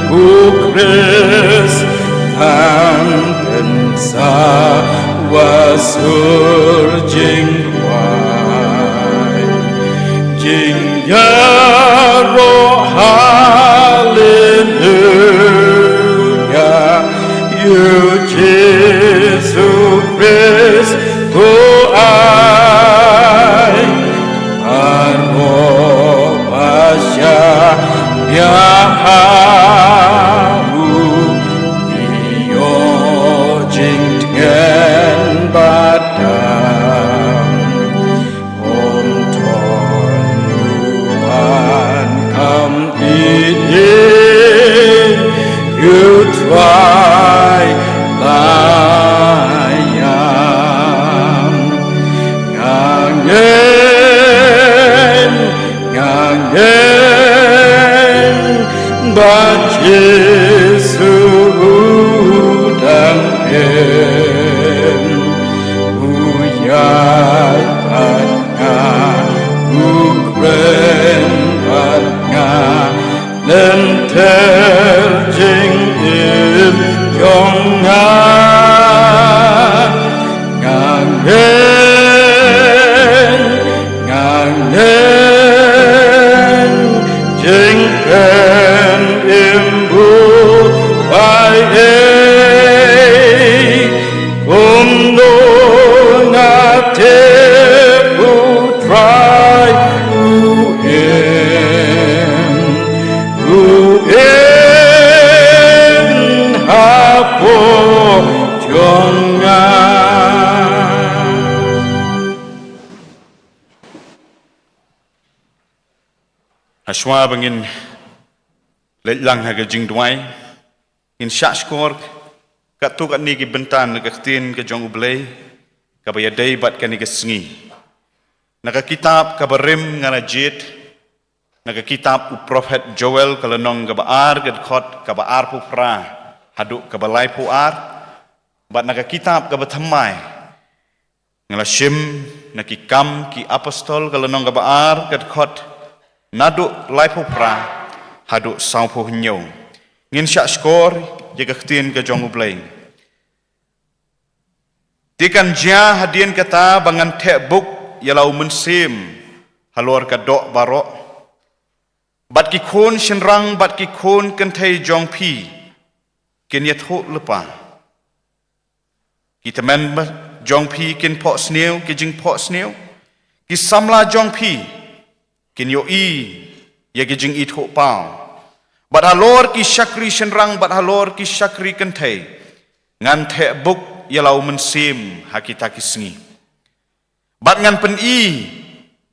ku Kristan pensa wasur jingwai jing ya roh haleluya you Jesus Christ tu ai arwah pasya ya Ashwa bangin letlang haga jing duai in shashkor katu kat ni ki bentan ka tin ka jong ublei ka bayadai bat ka ni ka sngi naka kitab ka barim ngana jit naka kitab u prophet Joel ka lanong ka baar ka khot ka baar pu pra hadu ka balai pu ar bat naka kitab ka bathamai ngala shim naki kam ki apostol ka lanong ka baar ka khot nadu laipu pra hadu saupu nyau ngin syak skor jaga ktin ke jong ublei tikan jia hadien kata bangan tek buk yalau mensim halor ka dok barok bat ki khon shenrang bat ki khon kentai jong pi ken yat ho lepa kita men jong pi ken pok sneu ki jing pok sneu ki samla jong pi kin yo ya ki jing it ho pau bat halor ki syakri shenrang bat halor ki syakri kentai ngan the buk yalau mensim hakita ki sngi bat ngan pen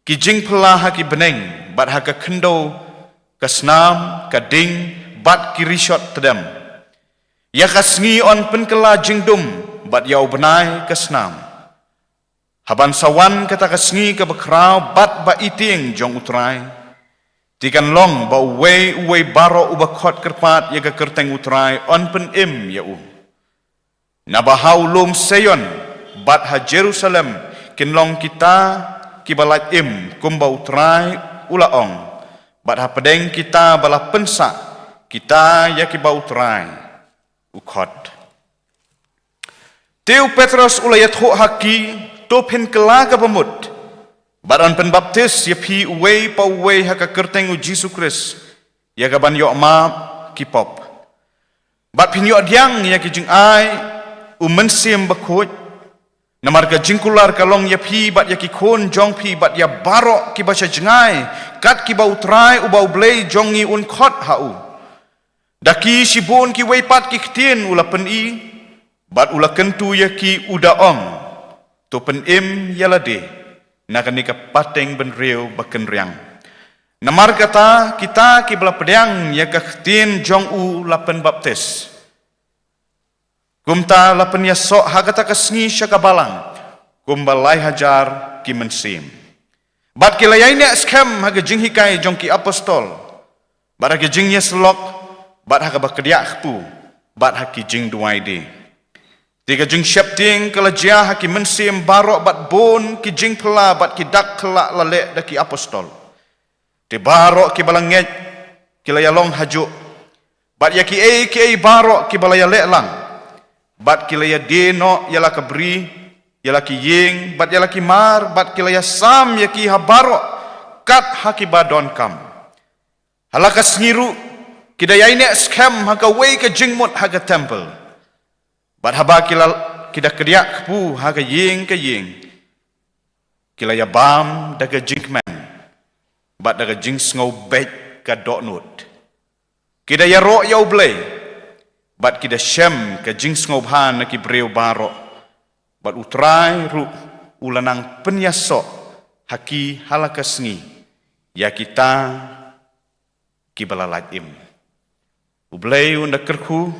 ki jing pela haki beneng bat haka kendo kasnam kading bat ki rishot tedam ya ka sngi on pen kela jing dum bat yau benai kasnam haban sawan kata kasngi ke bekrau bat ba iting jong utrai tikan long ba uwe baro uba khot kerpat ya ke kerteng utrai on pen im ya u na bahau lum seyon bat ha Jerusalem kin long kita ki balat im kumba utrai ulaong bat ha pedeng kita bala pensa kita ya ki ba utrai ukhot Teu Petrus ulayat ho haki to pen kelaga pemut baran pen baptis ya pi uwe pa uwe haka kerteng u Jesu Kris ya gaban yo ma kipop bat pin yo diang ya ki jing ai mensim bakut namar ka jingkular kalong ya pi bat ya ki khon jong pi bat ya barok ki baca jengai kat ki bau trai u bau blei jongi un khot hau daki sibun ki weipat ki ktien ula pen bat ula kentu ya ki udaong to pen im yalade nakani ka pateng ben riu baken riang namar kata kita ki bela pedang ya ka ktien jong u lapen baptis kumta lapen ya sok hagata kasngi syaka balang kumbalai hajar ki mensim bat ki layainya skam haga jing hikai jong ki apostol bat haga jing ya selok bat haga bakdiak pu bat haki jing duai de tiga jing syapting kala jia haki mensim barok bat bon ki jing pela bat ki dak kelak lalek daki apostol. Ti barok ki balanget kilaya long hajuk. Bat ya ki ai barok ki balaya leklang. Bat kilaya deno yala kabri, yala ki ying, bat yala ki mar, bat kilaya sam ya ki habarok kat haki badon kam. Halaka sengiru kidaya ini scam haka wei ke jingmut haka temple. Bat haba kida keriak pu haka ying ke ying. Kilaya bam daga jingman. Bat daga jing sngau bet ka doknut. Kida ya ro yau blay. Bat kida shem ka jing sngau bhan na ki breu barok. Bat utrai ru ulanang penyasok haki halaka sengi. Ya kita ki balalat im. Ublay unda kerku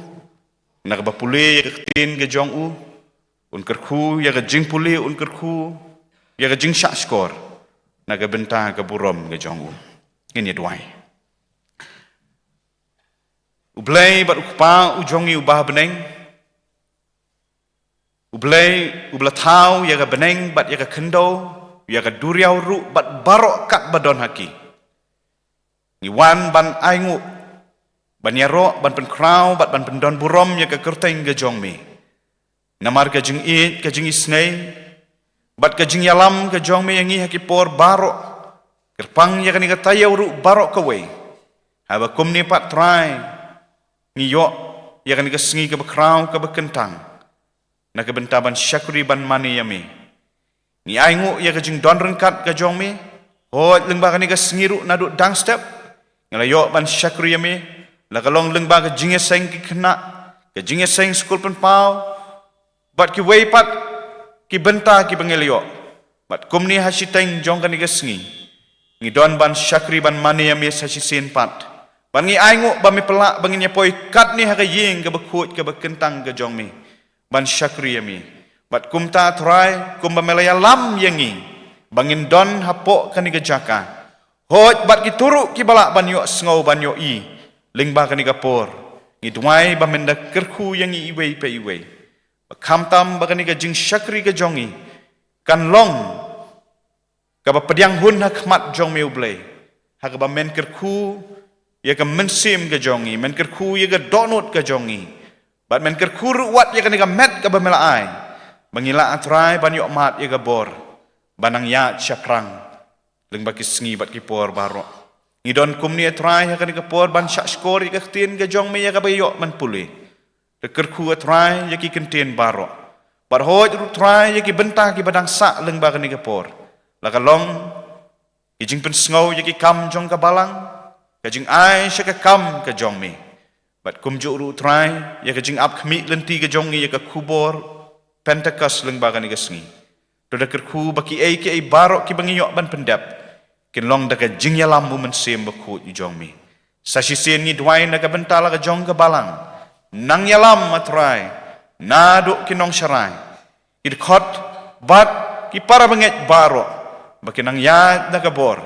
nak bapule ya ketin ke jong u. Un kerku ya ke jing pule un kerku ya ke jing syak skor. Naga benta ke burom ke jong u. Ini duai. Ublay bat ukpa ujongi ubah beneng. Ublay ublatau ya ke beneng bat ya ke kendo ya ke duriau ru bat barok kat badon haki. Ngiwan ban aingu ban yaro ban penkrau bat ban pendon burom ya ke kerteng ke jong mi. Namar ke jing it ke jing isnei bat ke jing yalam ke jong mi yang haki por barok kerpang ya ke ni ke tayau ru barok ke wei. Haba kum ni pat try ngiyok ya ke ni ke sengi ke bekrau ke bekentang. Na ke bentaban syakuri ban mani yami. Ni aingu ya ke jing don rengkat ke jong mi. Hot lengba ke ni ke sengiru naduk dang step. Ngalayok ban syakuri yami. Lakalong lengba ke jing seng ki kena. Ke jing seng skul pen pau. Bat ki wei pat ki benta ki bengeliok. Bat kum ni hasiteng jong ke ni ke sengi. Ngi don ban syakuri ban mani yami sasisin pat. Ban ngi aingu ban mi pelak bangin ya poi kat ni haka ying ke bekut ke bekentang ke jong mi. Ban syakuri yami. Bat kum ta try kum bamelaya lam yangi. Bangin don hapok ke ni ke jaka. Hot bat ki turuk ki balak ban yok sengau ban yok i. Lingba ke ni ke por. Ngi duai ban menda kerku yang i iwei pe iwei. Kamtam bakan ni ke jing syakri ke jongi. Kan long. Kaba pediang hun hak mat jong mi ublay. Hak ba men kerku. Ya ke mensim ke jongi. Men kerku ya ke donut ke jongi. Bat men kerku ruwat ya ke ni ke met ke ba melaai. Bangila atrai ban yok mat ya ke bor. Banang ya syaprang. Leng baki sengi bat ki por barok. Ngidon kum ni atrai ya ke ni ke por ban syak skor ya ke tin ke jong mi ya ke ba yok man pulih. Kerku atrai ya ki kentien barok. Bar hoj rutrai ya ki bentah ki badang sak leng ba ke ni ke por. Lakalong ki jing pen sngau ya ki kam jong ke balang. Ka jing ai syak ke kam ke jong mi. Bat kum juk rutrai ya ke jing ap kemi lenti ke jong mi ya ke kubor Pentekas leng ba ke ni ke sengi. Doda kerku baki ai ki ai barok ki bangiyok ban pendap. Kin long da ke jing yalam mu mensim bakut i jong mi. Sasisin ni duai na ke bentala ke jong ke balang. Nang yalam matrai. Naduk kinong syarai. Idkot bat ki para benget barok. Baki nang yad na ke bor.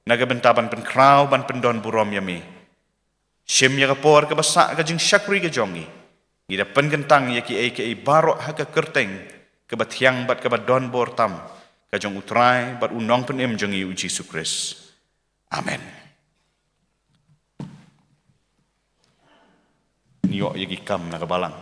Na ke bentaban penkrau ban pendon burom yami. Shim ya ke por ke basak ke jing syakri ke jongi. Ida penkentang ya ki ai barok ha ke kerteng. Ke batiang bat ke badon bor tam. Ke jong utrai bat unong penem jongi uji sukres. Amen. Niok ya ki kam na ke balang.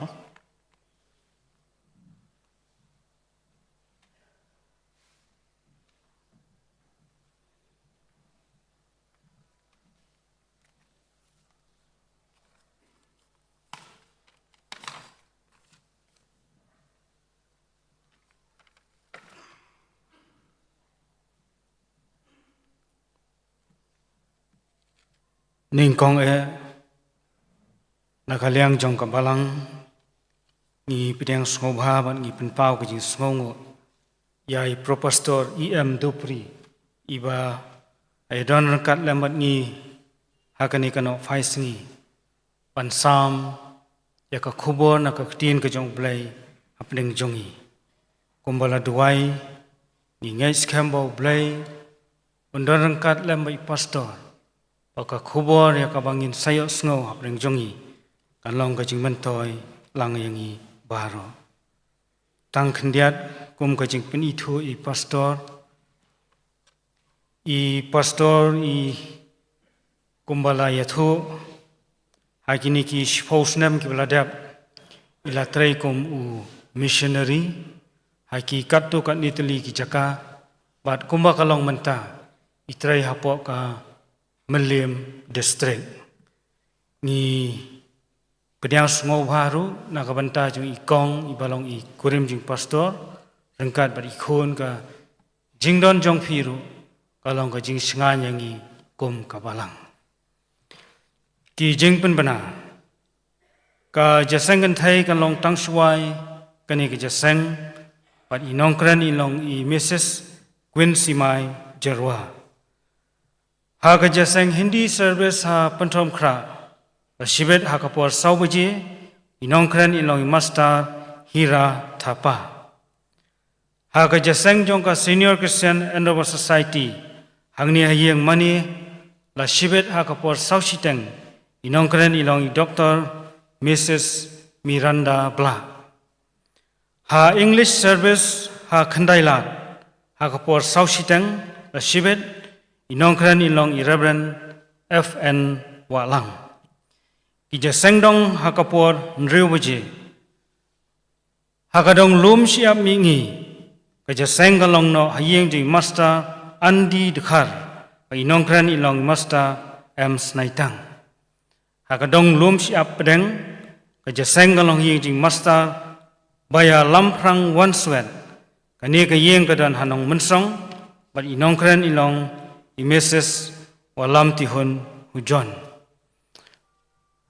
Ningkong nakaliang jong kabalang ni pidang sngobha ban ni penpau ke jing sngongo yai propastor em dupri iba ai don kat lambat ni hakani kano faisni pan sam ya ka khubor na ka tin ke jong blai apning jongi kumbala duai ni ngai skembo blai undon kat lambat pastor Paka khubor ya kabangin sayok snow hapring jongi kalong kajing mentoy lang yangi baro tang khendiat kum kajing penithu i pastor i kumbala yathu hakini ki shpausnam ki beladap ilatrai kum u missionary haki katu kat nitali ki jaka bat kumba kalong menta itrai hapok ka Melim district ni pediang sungau baru nak banta jung ikong ibalong i kurim jung pastor rengkat bat ikon ka jingdon jong piru kalong ka jing singan yang i kum kabalang ki jing pen bana ka jaseng kan thai kan long tang suai kani ka jaseng bat inong kran ilong i Mrs. Queen Simai Jarwa ha ka jaseng Hindi service ha pantom kra Shibet ha kapor saubaji inong kran ilong i master Hira Thapa ha ka jaseng jong ka Senior Christian Endeavor Society hangni hayeng mani la shibet ha kapor sausiteng inong kran ilong i Dr. Mrs. Miranda Bla ha English service ha khandailat ha kapor sausiteng la shibet inong kran ilong i Reverend F.N. Walang ki jaseng dong ha kapor nriu baje ha kadong lum siap mingi ka jaseng kalong no hayeng jing master Andi Dekhar pa inong kran ilong master M. Snaitang ha kadong lum siap pedeng ka jaseng kalong hayeng jing master Baya Lamprang Wanswet kani ka yeng kadan hanong mensong bat inong kran ilong i Mrs. Walam Tihun Hujon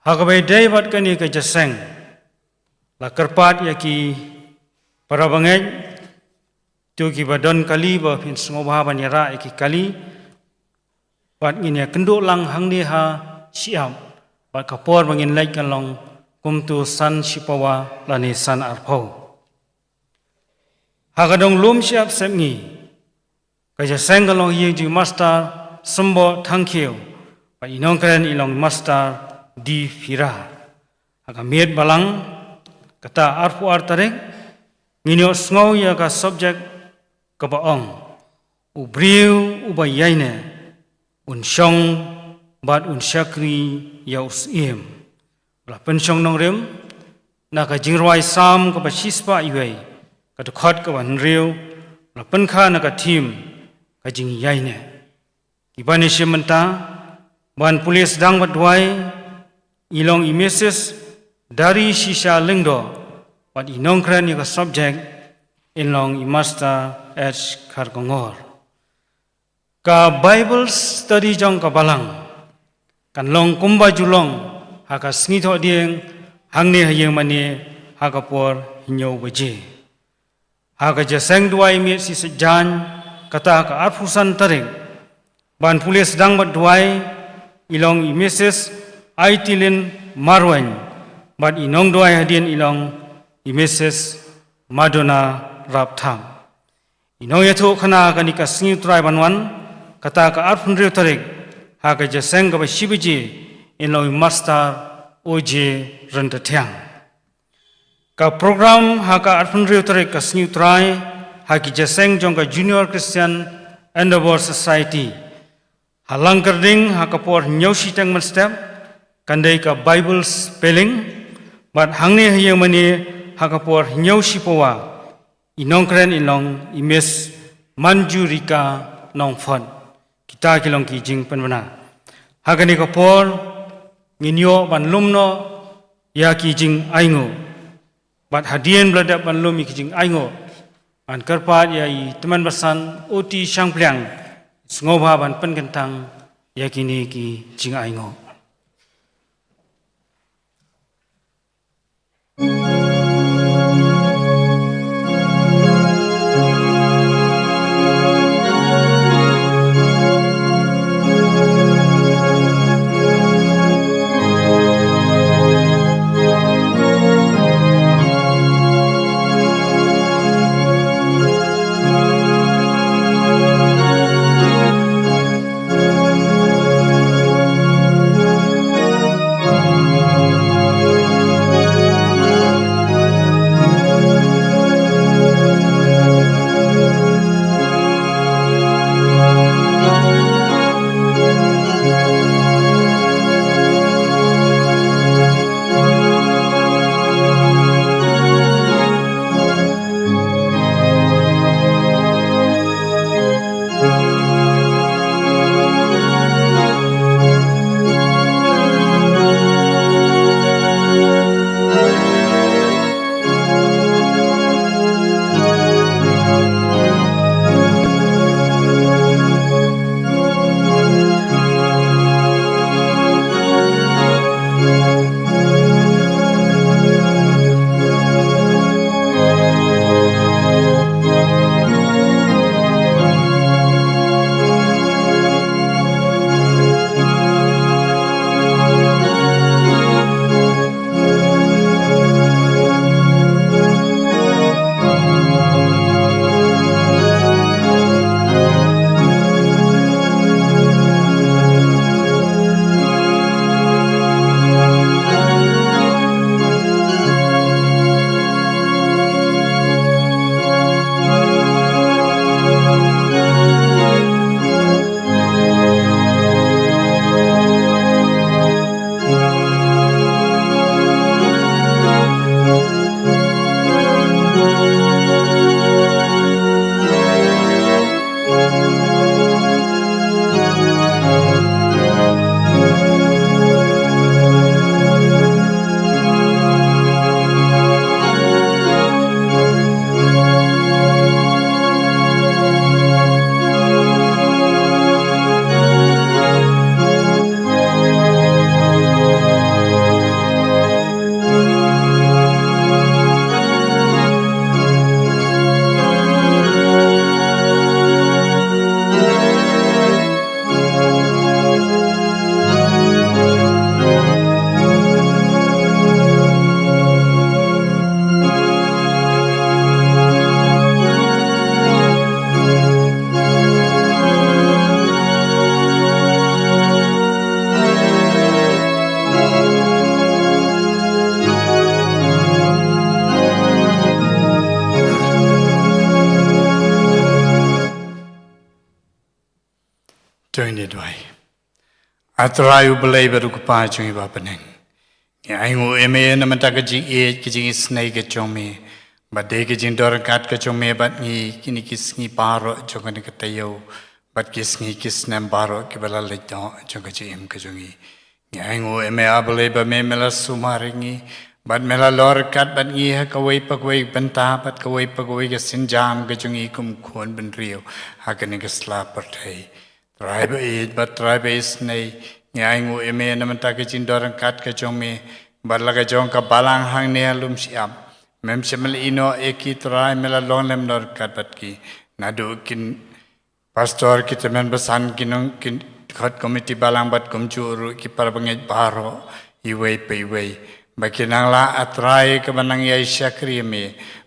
hakabai day bat kani ka jaseng la kerpat yaki para bangej tu ki badon kali ba pin sungobha banyara yaki kali bat ngin ya kenduk lang hangni ha siam bat kapor bangin lai kalong kumtu san sipawa lani san arpau hakadong lum siap semngi ka jaseng kalong yeng master sembo thangkeu bat inong kran ilong master di Fira agamiet balang kata arfu artarek nginyo sngow ya ka subject ka baong ubriu ubayaine unsyong bat unsyakri ya usim la pensyong nongrem na ka jingrwai sam ka basispa iwei ka khot ka banriu la penkha na ka team ka jing yaine kibani shementa ban pulis dang badwai ilong i Mrs. dari sisa lengdo wat inong kran ka subject ilong i master H. Khargongor ka Bible study jong ka balang kan long kumba julong haka sngi tho dieng hangne hayeng mani haka por hinyo baje haka jaseng duai mi si sejan kata ka arfusan taring ban pulis dang bat duai ilong i Mrs. Aitilin Marwan bat inong doai hadien ilong i Mrs. Madonna Raptham inong yathu khana kani ka sngi trai banwan kata ka arfun riu tarik ha ka jaseng ka shibiji ilong i master oje rantathyang ka program ha ka arfun riu tarik ka sngi trai ha ki jaseng jong ka Junior Christian Endeavor Society halang kerding ha ka por nyosi tang step kandai ka Bible spelling bat hangni hayeng mani hakapor nyau sipowa inong kren ilong imes manjurika nongfon kita kilong ki jing panwana hagani kapor nginyo ban lumno ya ki jing aingo bat hadien bladak ban lum ki jing aingo an karpat ya i teman basan oti sangplyang sngoba ban penkentang yakini ki jing aingo join it way. Atrayu belay baru kupa join ba peneng. Aingu eme na mata kajing kajing snake kachome. Badai kajing dor kat kachome bat ni kini kisngi paro jokan katayo. Bat kisngi kisnem paro kibala leto jokajim kajongi. Aingu eme abelay ba me mela sumaringi. Bat mela lor kat bat ngi ha kawai pagwai benta bat kawai pagwai ka sinjam kajongi kum kuan ben rio hakani ka slap pertai. Tribe it but tribe is nay aingu eme na mata kajing dor kat kachome. Bat laga jong ka balang hang ne alum siap. Mem semel ino eki try mela long lem dor kat bat ki nadu kin pastor kita men besan kinong kin khat committee balang bat kumjuru ki parbangai baro iwei pe iwei bakinang la atrai ke banang ya syakri me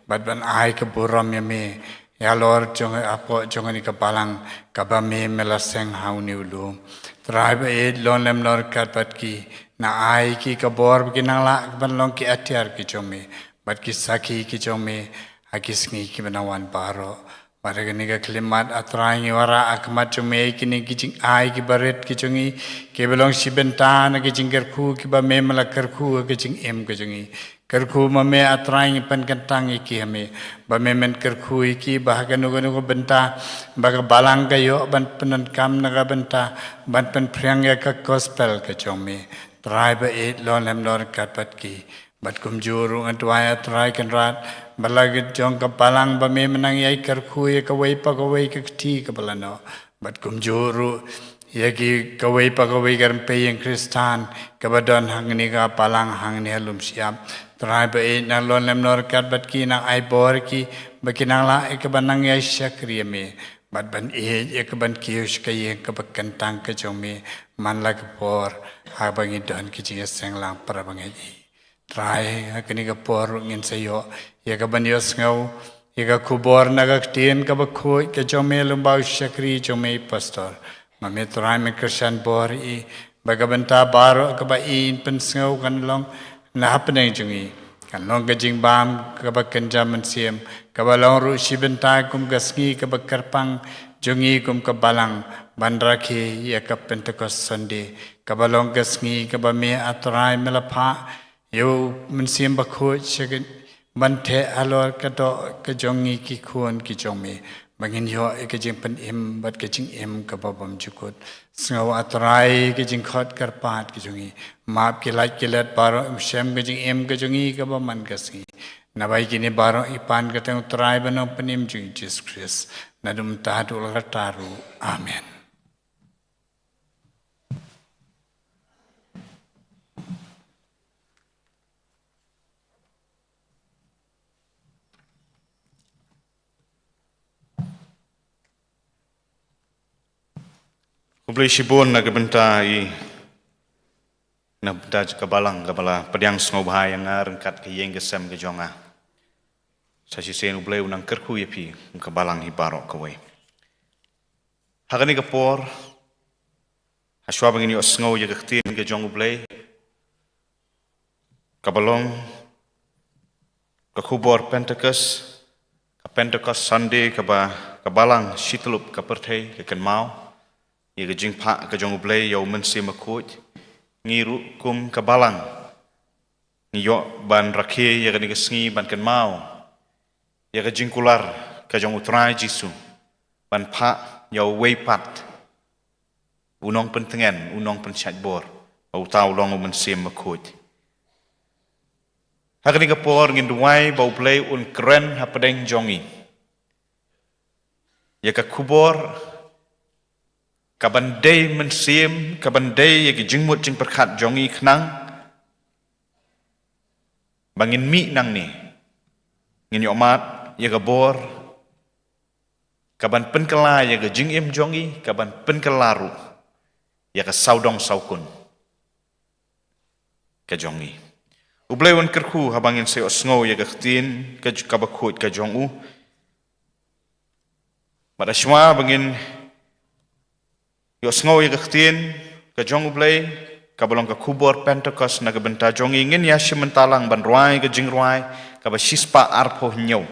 bat ban ai ke buram me ya lor jong apo jong ni ke balang kabame melaseng hauni ulu trai be lon lem lor kat bat ki na ai ki ke bor bakinang la ban long ki atiar ki jome bat ki saki ki jome akisngi ki banawan baro Pada kenika kelimat atrangi wara akmat cumei kini kijing ai ki baret kijungi ki belong si bentana kijing kerku ki ba me mala kerku kijing em kijungi kerku mame atrangi pan kentang iki hame ba me men kerku iki bahagan nugo benta baga balang kayo ban penan kam naga benta ban pen priang ya ka gospel kijungi try ba it lon lor katpat ki bat kumjuru ngatwaya try kan rat balagit jong kapalang ba me menang yai kerkui kawai pa kawai kati kapalano bat kumjuru yaki kawai pa kawai karmpe yang Kristan kabadon hang ni ka palang hang ni halum siap try ba it na lon lem nor kat bat ki na ai bor ki bakinang la ikabanang yai syakri me bat ban e ikaban kius kay kabakantang ka jome man la kapor ha bangi don ki jinga senglang para bangi try hakini ka por ngin sayo ya ka banyos ngau ya ka kubor nagak tien ka bakhoy ka jome lumbau syakri jome pastor mame try me Christian bor I bagabanta baro ka ba in pensngau kan long na hapneng jungi kan long ka jing bam ka bakanja mansiem ka balong ru sibenta kum gasngi ka bakarpang jungi kum ka balang bandrakhe ya ka Pentecost Sunday ka balong gasngi ka ba me atrai melapha yo mansiem bakhoy syakri Bante alor kato kejongi ki kuan ki jome bangin yo ekejing pen im bat kejing im kababam jukut sengaw atrai kejing khot karpat ki jongi map ki lait kilat baro shem kejing im kejongi kabaman kasngi nabai kini baro ipan kateng utrai bano penim jung Jesus Christ nadum tahadul kataru amen. Kublai sibon na kabenta I na benta kabalang kabala pediang sngau bahaya nga rengkat ke yeng gesem ke jonga. Sa sisen ublai unang kerku yepi kabalang hibarok kawai. Hakani kapor haswa bangini osngau ye kektin ke jong ublai kabalong kakubor Pentecost ka Pentecost Sunday kabalang shitlup kaperthai ke kenmau ya kejing pak kejong ublay yau mensi makut ngiru kum kabalang ngiyok ban rakhe ya kani kesngi ban ken mau ya kejing kular kejong utrai jisu ban pak yau weipat unong pentengen unong pensyatbor au tau long mensi makut hakani kapor nginduai bau play un keren hapadeng jongi ya kakubor kabandai mensim kabandai yagi jingmut jing perkat jongi kenang bangin mi nang ni ngin yomat yaga bor kaban penkela yaga jing im jongi kaban penkelaru yaga saudong saukun ka jongi ublai wan kerku habangin se osngo yaga khtin ka kabakut ka jongu madashwa bangin yo sngau ye kektin ka jong ublay ka bolong ka kubor Pentecost na ka benta jong ingin ya simentalang ban ruai ka jing ruai ka ba sispa arpo nyau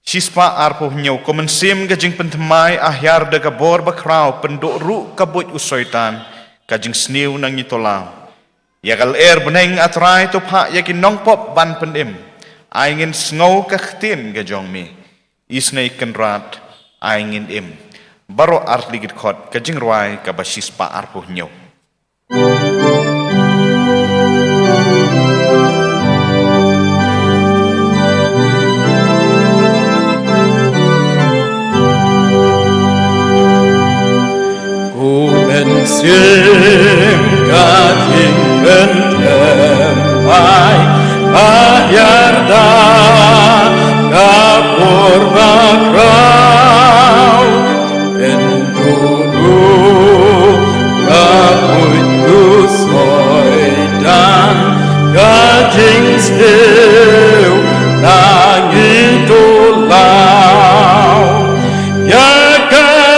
Sispa arpo nyau komensim gajing pentemai ahyar daga bor bakrau penduk ru kabut usoitan gajing sniu nang nyitolau. Yakal beneng atrai to pak yakin nongpop ban pendim. Aingin sngau kaktin gajong mi. Isnai kenrat aingin im. Baro art ligit kot gajing ruai kabasispa arpo nyau. Sim kating bentemai ayarda kapur bakrau enduru kaputu soidan gajing stiu nangitulau yakal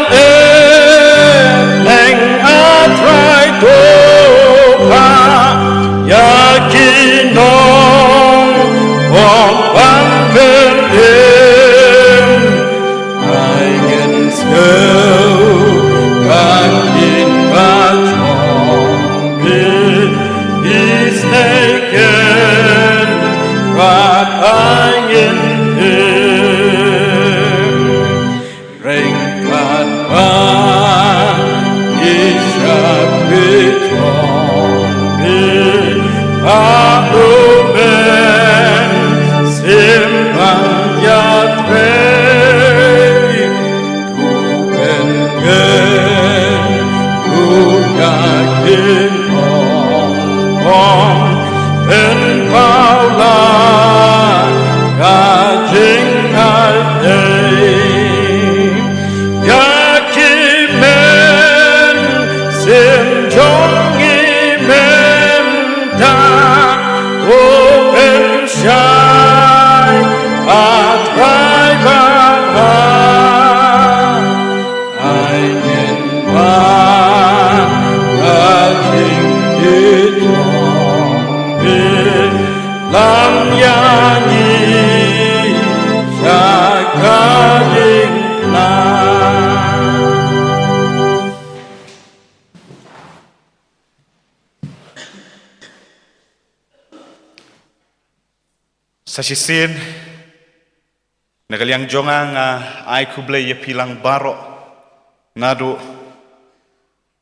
try to yakin nong bang pendim aingen seu kakin bachong is naked but aingen ring kat Amen, simpan yatrei, tu pengen, tu yakin ong, pen paula, kajing alei, yakin men, sim jongi men ta. Open shine, atrai bangga, aingen ban, kajing hitong lam yanyi, syakading na. Sasisin nagaliang jonga nga ay kublay ya pilang baro nado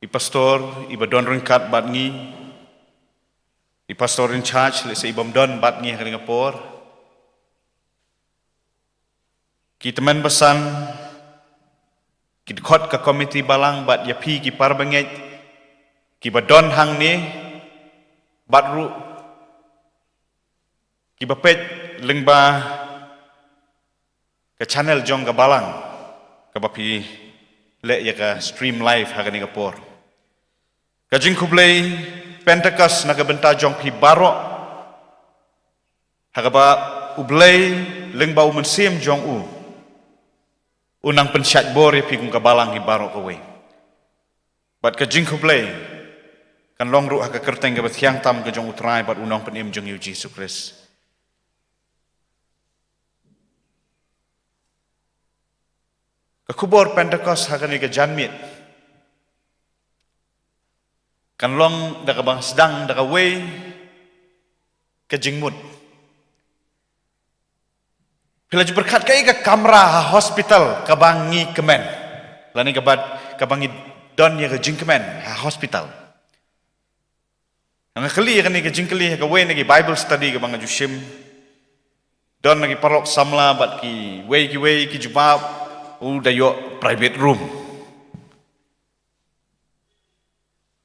ipastor ibadon ringkat bat ngi ipastor in charge le sa ibam don bat ngi Singapore kita men pesan kidkot ka komiti balang bat ya pi ki parbanget ki badon hang ni bat ru ki bapet lengba ke channel jong ke balang ke bapi le ya ke stream live ha ke Singapore ke jing kublai Pentecost na ke benta jong pi baro ha ke ba ublai lengba umensim jong unang pensyat bor ya pi kung ke balang hi baro ke we bat ke jing kublai kan long ru ha ke kerteng ke bathiang tam ke jong utrai bat unang penim jong yu Jesus Christ. Kekubur Pentecost hakan ni ke janmit. Kan long dah bang sedang dah way ke jingmut. Bila je berkat ke kamera hospital ke bangi kemen. Lani ke bangi don ya ke jing kemen hospital. Ang kali kan ni ke jing kali ke way ni ke Bible study ke bang jushim. Don lagi parok samla bat ki way ki jubab. Dayo private room.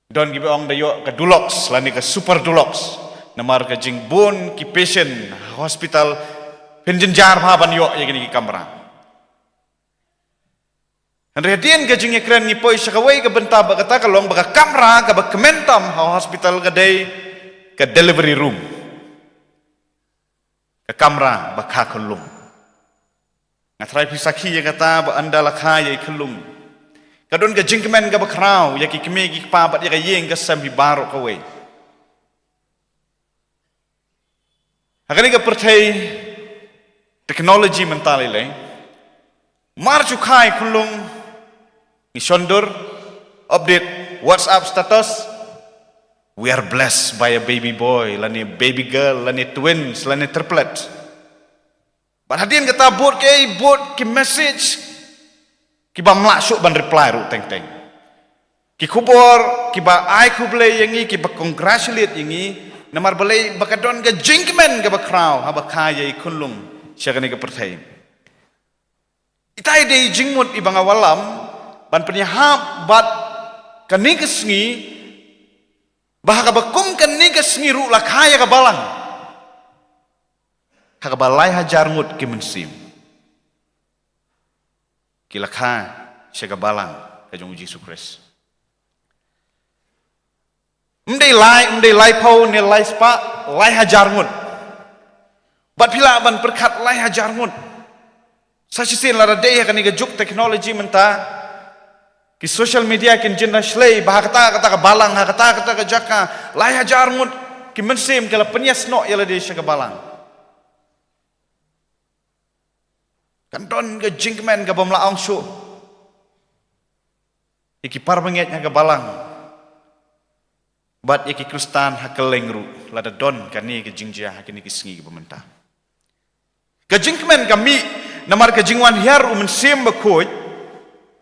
Don give ong dayo ke Dulux, lani ke super Dulux. Namar ke jingbun ki patient hospital penjenjar paban yo ya gini ki kamera. Andredian ke jing ekran ni poi sakawai ke benta ba kata kalong ba kamera ke ba kementam hospital ke day ke delivery room. Ke kamera ba ka kolong. Natrai pisaki ya kata ba anda lakha ya ikelung. Kadon ka jingkemen ka bakrau ya ki keme ki pa bat ya yeng ka sambi baro ka we. Hakani ka pertai teknologi mental ile Mar cukai kulung Nishondur update WhatsApp status. We are blessed by a baby boy, lani baby girl, lani twins, lani triplet. Hadirin kata buat ke message ki ba mlaksuk ban reply ru teng teng. Ki kubor ki ba ai kuble yangi ki ba congratulate yangi namar balai bakadon ga jinkmen ga ba kraw ha ba kaya ikunlung syagani ga pertai. Itai de jingmut ibang awalam ban penyahap bat kanigesngi bahaka bakum kanigesngi ru la kaya ga balang. Hakabalay hajar ngut kimensim. Kilakha siya gabalang kajong Jesus Christ. Mday lay pau ne lay spa lay hajar ngut. Bat pila ban perkat lay hajar ngut. Sa sisin lara day kani gajuk teknologi menta ki social media kin jinna shlay bahakata kata gabalang hakata kata gajaka lay hajar ngut kimensim kala penyas no yala day siya gabalang. Kanton ke jingkmen ke bamlaong su. Iki parbanget nya ke balang. Bat iki Kristan hakeleng ru lada don kani ke jingjia hakini ke sengi ke pementah. Ke jingkmen kami namar ke jingwan hiar mensim bekoi.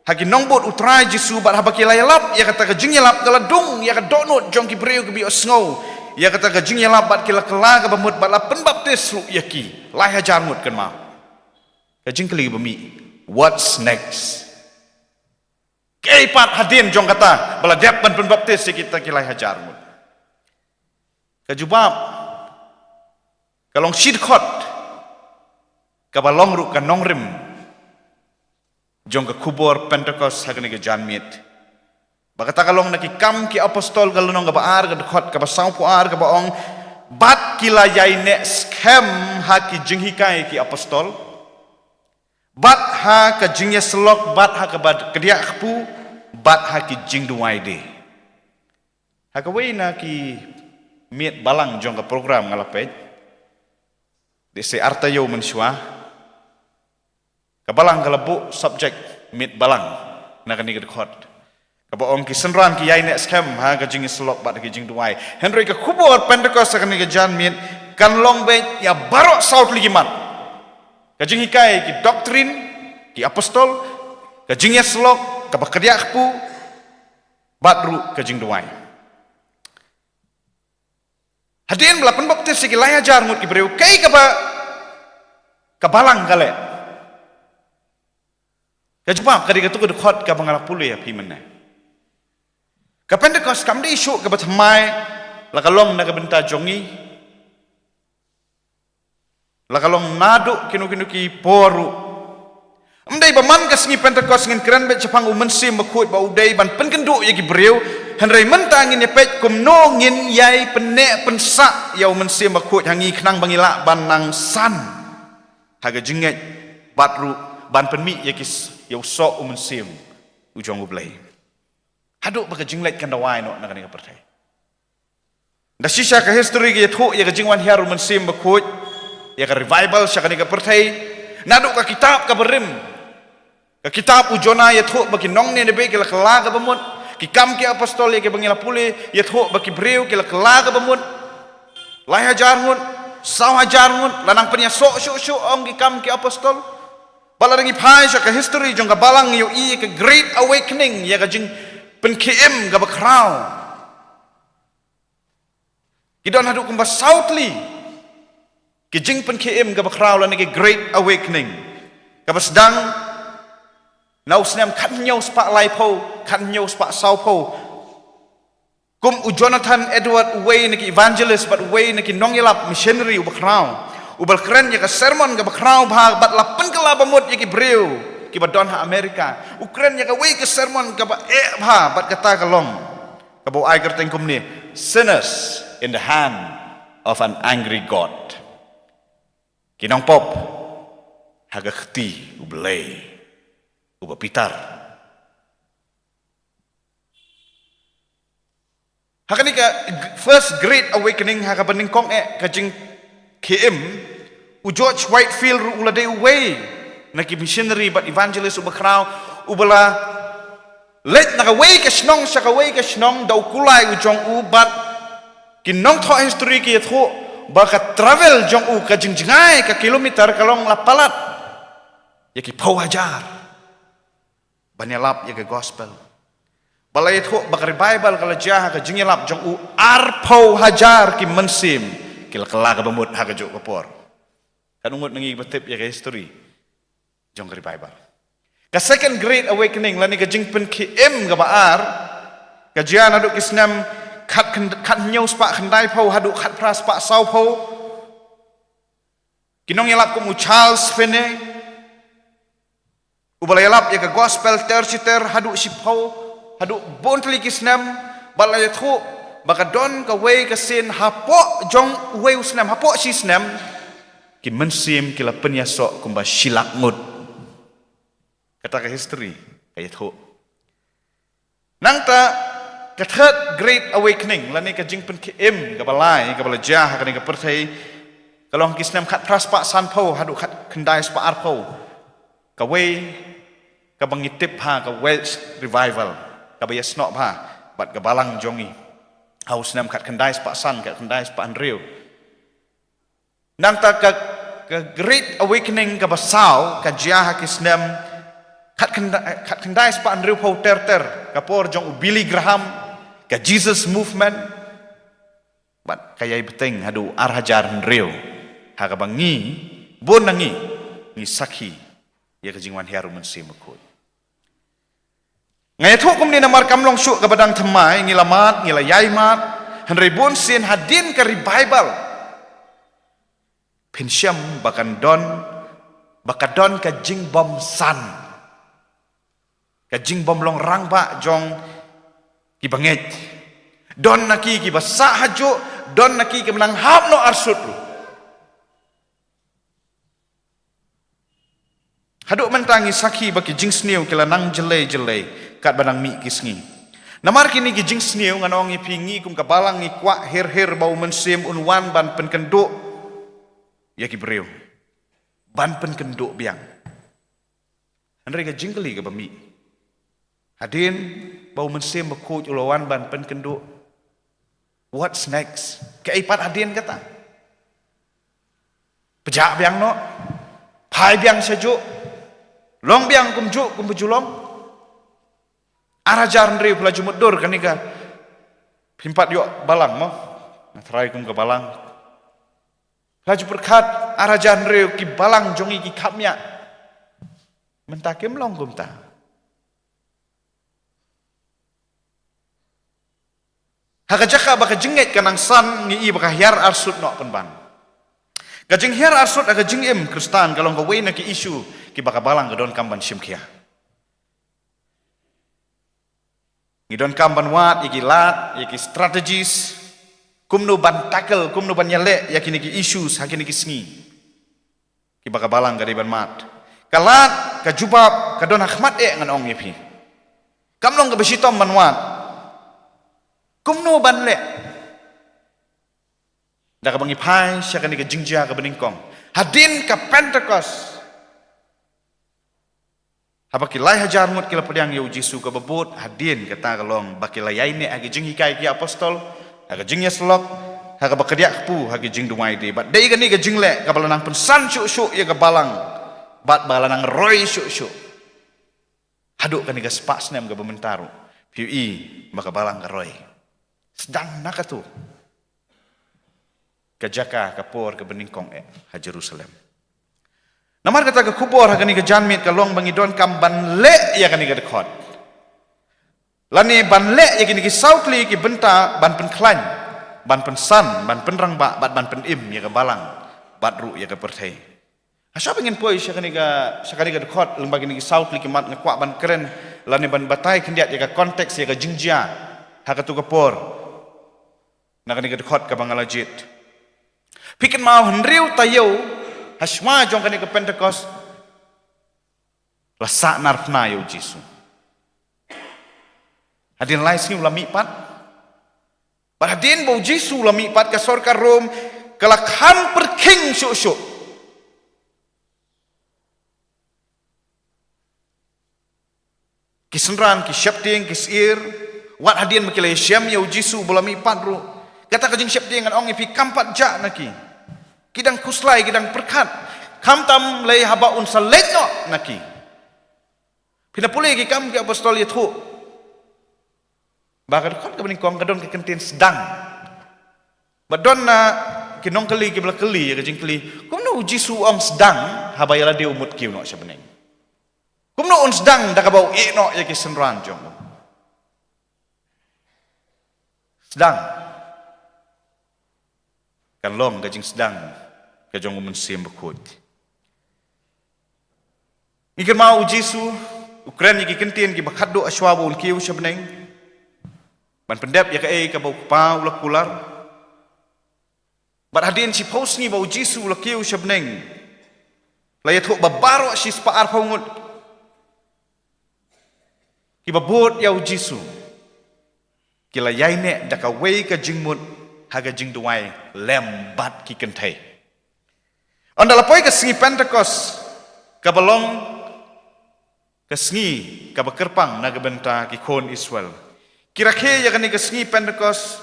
Haki nongbot utrai jisu bat habaki layalap ya kata ke jingyalap kaladung ya ke donut jong ki breu ke bi osngau. Ya kata ke jingyalap bat kila kela ke bamut bat lapen baptis ru yaki. Lai hajar mut kan mau. Kajing kali bumi, what's next? Keipat hadin jong kata, bala dep ban penbaptis kita kilai hajar mut. Kajubab, kalong sidkot, kabalong ru kanong rim, jong ke kubur Pentecost hagani ke janmit. Bakata kalong nakikam ki apostol galunong kabaar kadekot kabasang puar kabaong bat kilayai ne scam haki jinghikai ki apostol. Bat ha ke jingnya selok, bat ha ke kediak kepu, bat ha ki jing duai de. Ha ke wena ki miet balang jong ke program ngalapet. De se artayo mensua. Ke balang kalabu subjek miet balang nak ni kedekot. Ke baong ki senran ki yai nek scam ha ke jingnya selok, bat ha ki jing duai. Henry ke kubur Pentecost akan ni ke jan miet kan long bet ya barok saut ligiman. Kajing hikai ki doktrin, ki apostol, kajing yaslok, kabakadiak pu, batru kajing duai. Hadirin belapan baptis ki lay hajar mut ibreu kai kabalang kale. Kajubab kadi katu kedekot ka bangalak pulu ya pi meneh. Ka Pentecost kam di isu ka batmai la kalong na kabenta jongi. Lakalong nado kinu ki poru. Mdai baman kasngi Pentecost ngin keren bet Jepang umensim bakut ba udai ban penkenduk yagi breu henrai mentangin yapet kumno ngin yai penek pensak ya umensim bakut hangi knang bangila ban nang san. Haga jinget batru ban penmi yagi ya usok umensim ujong ublai. Haduk baka jinglet kandawai no nakani ka pertai. Da sisa ka history ki thu ya jingwan hiar umensim bakut ya ka revival siya kanika pertai naduk ka kitab ka berim ka kitab ujona ya thu bagi nong ne be kila kala ka bamut ki kam ki apostol ya ke bangila puli ya thu bagi breu kila kala ka bamut lai hajar ngut saw hajar ngut lanang penya sok ong ki kam ki apostol balarangi phai siya ka history jong ka balang yo i ka great awakening ya ka jing pen km ka bakraw kidon haduk kumba southly kijing pen KM ka bakraw la nagi great awakening. Kabasdang nausnam kan nyaw spa lai po, kan nyaw spa saw po. Kum u Jonathan Edward way nagi evangelist but way nagi nongyalap missionary u bakraw. Ubal keren ya ka sermon ka bakraw ba bat lapen ka labamut ya ki breu ki badon ha Amerika. Ukren ya ka way ka sermon ka ba ba bat kata kalong. Ka bo ai kerteng kum ni sinners in the hand of an angry God. Kinong pop haga khti ublay ubapitar hakani ka first great awakening haga beningkong kajing KM u George Whitefield ru ulade way naki missionary but evangelist ubakrau ubala let naka way ka snong sa ka way ka snong daw kulay ujong ubat kinong tho history ki tho baka travel jong u ka jingjingai ka kilometer kalong lapalat yaki pau hajar banyalap ya gospel balai tho bakar bible kala jah ka jingyalap jong u ar pau hajar ki mensim kila kala ka bamut ha ka jo kapor kanungot nangi batip ya history jong ka bible ka second great awakening lani ka jingpen ki ga baar ka jian aduk isnam khat nyau spa khandai pau hadu khat pras pa sau pau kinong yalap ko mu Charles Finney ubala yalap ya ka gospel terciter hadu si pau hadu bontli kisnam balay tho baka don ka way ka sin hapo jong way usnam hapo si snam ki mensim kila penyaso kumba silak ngut kata ka history kaya tho nang ta ka third great awakening lani ka jingpen ki ka balai ka balajah ka ni ka perthai kalong kisnam khat praspa san pho hadu khat khandai spa ar pho ka way ka bangitip ha ka Welsh revival ka bayas nok ha bat ka balang jongi haus nam khat khandai spa san ka khandai spa an riu nang ta ka great awakening ka basau ka jah kisnam khat khandai spa an riu pho ter ka por jong Billy Graham ka Jesus movement bat kayai beteng hadu ar hajar riu ha ka bangi bon nangi ni sakhi ya ka jingwan haru mensim makut ngai thok kum ni namar kamlong syuk ka badang thamai ngilamat ngilayai mat hanrei bon sin hadin ka revival pensyam bakadon ka jingbom san ka jingbom long rang ba jong ki banget don naki ki basa hajo don naki ki menang hap no arsut lu haduk mentangi sakhi baki jing sniu kila nang jelai kat badang mi kisngi namar kini ki jing sniu nganong ipingi kum kabalang ni kwa her bau mensim unwan ban penkenduk ya ki breu ban penkenduk biang andre ka jingkeli ka bami hadin bau mensim bekut ulawan ban penkenduk what's next ka ipat hadin kata pejak biang no pai biang sajuk long biang kumjuk kumbujulong arajar ndri pelaju mudur kanika pimpat yok balang mo natrai kum ke balang pelaju perkat arajar ndri ki balang jongi ki kapnya mentakim long kumta haka jaka baka jenget kanang san ngi baka hiar arsut no penban gajeng hiar arsut aga jeng kristan kalong ka wena ki isu ki baka balang gadon kamban simkia ngidon kamban wat iki lat iki strategis kumno ban tackle kumno ban nyale yakini ki isu hakini ki sngi ki baka balang gadi ban mat kalat ka jubab kadon ahmad ngan ong yepi kamlong ka besitom ban wat kumno ban le da ka bangi pai syakani ka jingja ka beningkong hadin ka Pentecost habaki lai hajar mut kila pediang yu Jisu ka babut hadin kata kalong baki layai ne agi jing hikai ki apostol aga jing yaslok haga bakadiak pu hagi jing dumai di bat dei gani ka jing le ka balanang pensan syuk ya ka balang bat balanang roy syuk haduk kani ka spas nem ka bementaru piu maka balang ka roy sedang nak tu ke Jaka ke Por ke Beningkong ha Jerusalem namar kata ke kubur ha kani ke janmit ke long bangidon kam ban le ya kani ke dekot lani ban le ya kini ke sautli ke benta ban pen klan ban pen san ban pen rangba bat ban pen im ya ke balang bat ru ya ke perthai asa pengen poi sakani ke dekot leng bagi ni ke sautli ke mat ngkwak ban keren lani ban batai kendiat ya ke konteks ya ke jingjia ha ke tu ke Por nakani ke dekot ke bangalajit pikin mau hendriu tayo hasma jong kani ke Pentecost lasak narfna yo Jisu hadin lai sing ulami pat hadin bau Jisu ulami pat ke sorka Rom kelakhan perking syuk Kisenran, ki syapting, ki sir, wat hadian makilay syam ya ujisu bulami padru. Kata kajing syapting ngan ong ipi kampat jak naki. Kidang kuslay, kidang perkat. Kamtam lay habaun salenyo naki. Pinapulih ki kam ki apostol yathu. Bakal kon kabening kong kadon ki kentin sedang. Badon na kinong kali ki belakali ya kajing kali. Kumno ujisu ong sedang habayala dia umut kiu no sebeneng. Kumno on sedang dak bau no ya ki senran jong. Sedang. Kan long kajing sedang kajong umun sim bekut. Ikan mau Jisu Ukraine ki kentin ki bakaddo aswabu un kiu sebeneng. Ban pendep ya ka bau pa ulak kular. Bat hadin si paus ni bau Jisu ulak kiu sebeneng. Layat ho babaro si spaar paungut. Ki babot ya Jisu. Kila yaine daka wei ka jingmut haga jing duai lembat ki kentai. Andala poi ka singi Pentecost kabalong kesengi kabakerpang na gabenta ki kon Israel. Kira-kira ya kani kesengi Pentecost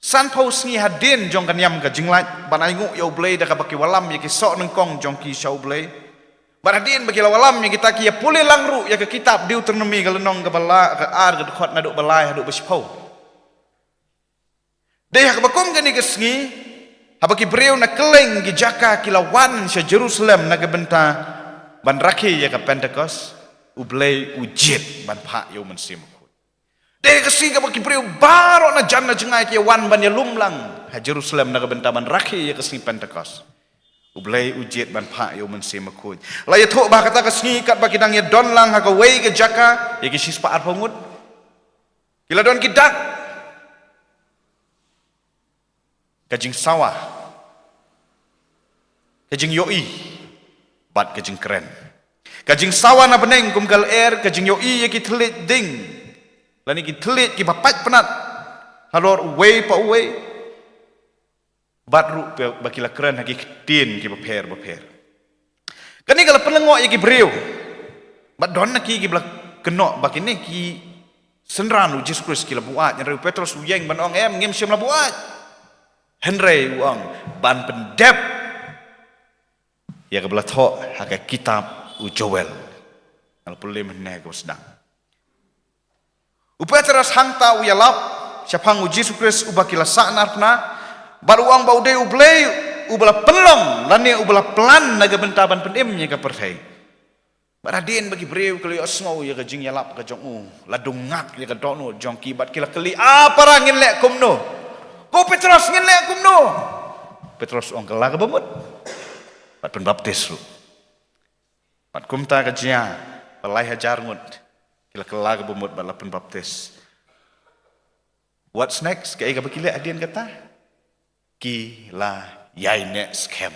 san pau sengi hadin jong kanyam ka jinglat banaingu ya ublay da kabaki walam ya ki sok nengkong jong ki sya ublay. Baradin bagi walam ya kita ki ya pulih langru ya ke kitab Deuteronomy galenong gabala ka ar ka dukot na duk balai haduk besipau. Deh kabakom kani kesengi habaki breu na keleng ki jaka kilawan sya Jerusalem na gabenta ban rakhi ya ka Pentecost ublay ujit ban pha yo mensim khut de kasi ka baki breu baro na jan na jengai ki wan ban ya lumlang ha Jerusalem na benta ban rakhi ya kasi Pentecost ublay ujit ban pha yo mensim khut la ya tho ba kata kasi kat baki dang ya don lang ha ka wei ke jaka ya ki sispa ar pangut kila don ki dak kajing sawah kajing yoi bat kajing keren. Kajing sawa na beneng kumgal air kajing yoi ki telit ding. Lani ki telit ki bapat penat. Halor uwe pa uwe. Batru bakila keren haki tin ki baper. Kani kalau penengok ki breu. Bat don ki belak kenok bakini ki senran Jesus Christ ki la buat nyen Petrus uyeng ban ong em ngem syam la buat. Henry uang ban pendep. Ya kebelah thok haka kitab Joel. Kalau boleh meneh kau sedang. Upaya teras hangta uyalap siapang Jesus Christ ubakila saknar pna baru uang bau de ublay ubala penlong lani ubala pelan naga bentaban pendemnya ka pertai. Baradin bagi breu kalau asngau ya ka jing yalap ka jong ladung ngak ya ka dono jong kibat kila keli apa rangin lek kumno. Ko Petrus ngin lek kumno. Petrus ong kala ka bamut. Bat penbaptis lu. Pat kumta kajia balai hajar ngut kila kela ke bumut bala penbaptis. What's next? Kaya ka bakile adian kata kila yai next camp.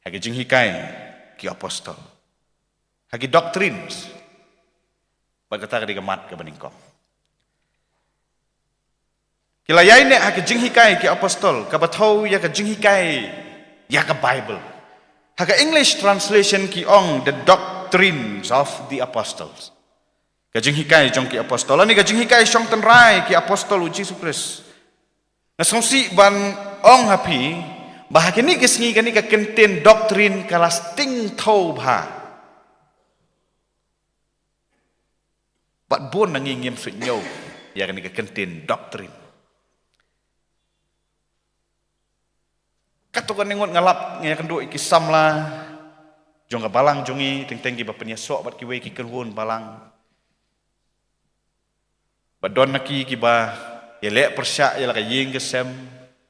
Hagi jing hikai ki apostol. Hagi doctrines. Bagata ka digamat ka baningkong. Kila yai ne hagi jing hikai ki apostol kabatau ya ka jing hikai ya ka Bible. Haka English translation ki ong the doctrines of the apostles. Kajing hikai jong ki apostol. Ani kajing hikai syong tenrai ki apostol u Jesus Christ. Nasongsi ban ong hapi bahakini kesngi kani ka kentin doktrin kalas ting thau bha. Bat bon nangingim sut nyo ya kani ka kentin doktrin. Katukan nengot ngalap ngaya kenduk iki samla jong ka balang jongi teng-teng ki bapenya sok bat ki we ki kerhun balang badon naki ki ba yelek persyak ya ka ying ke sem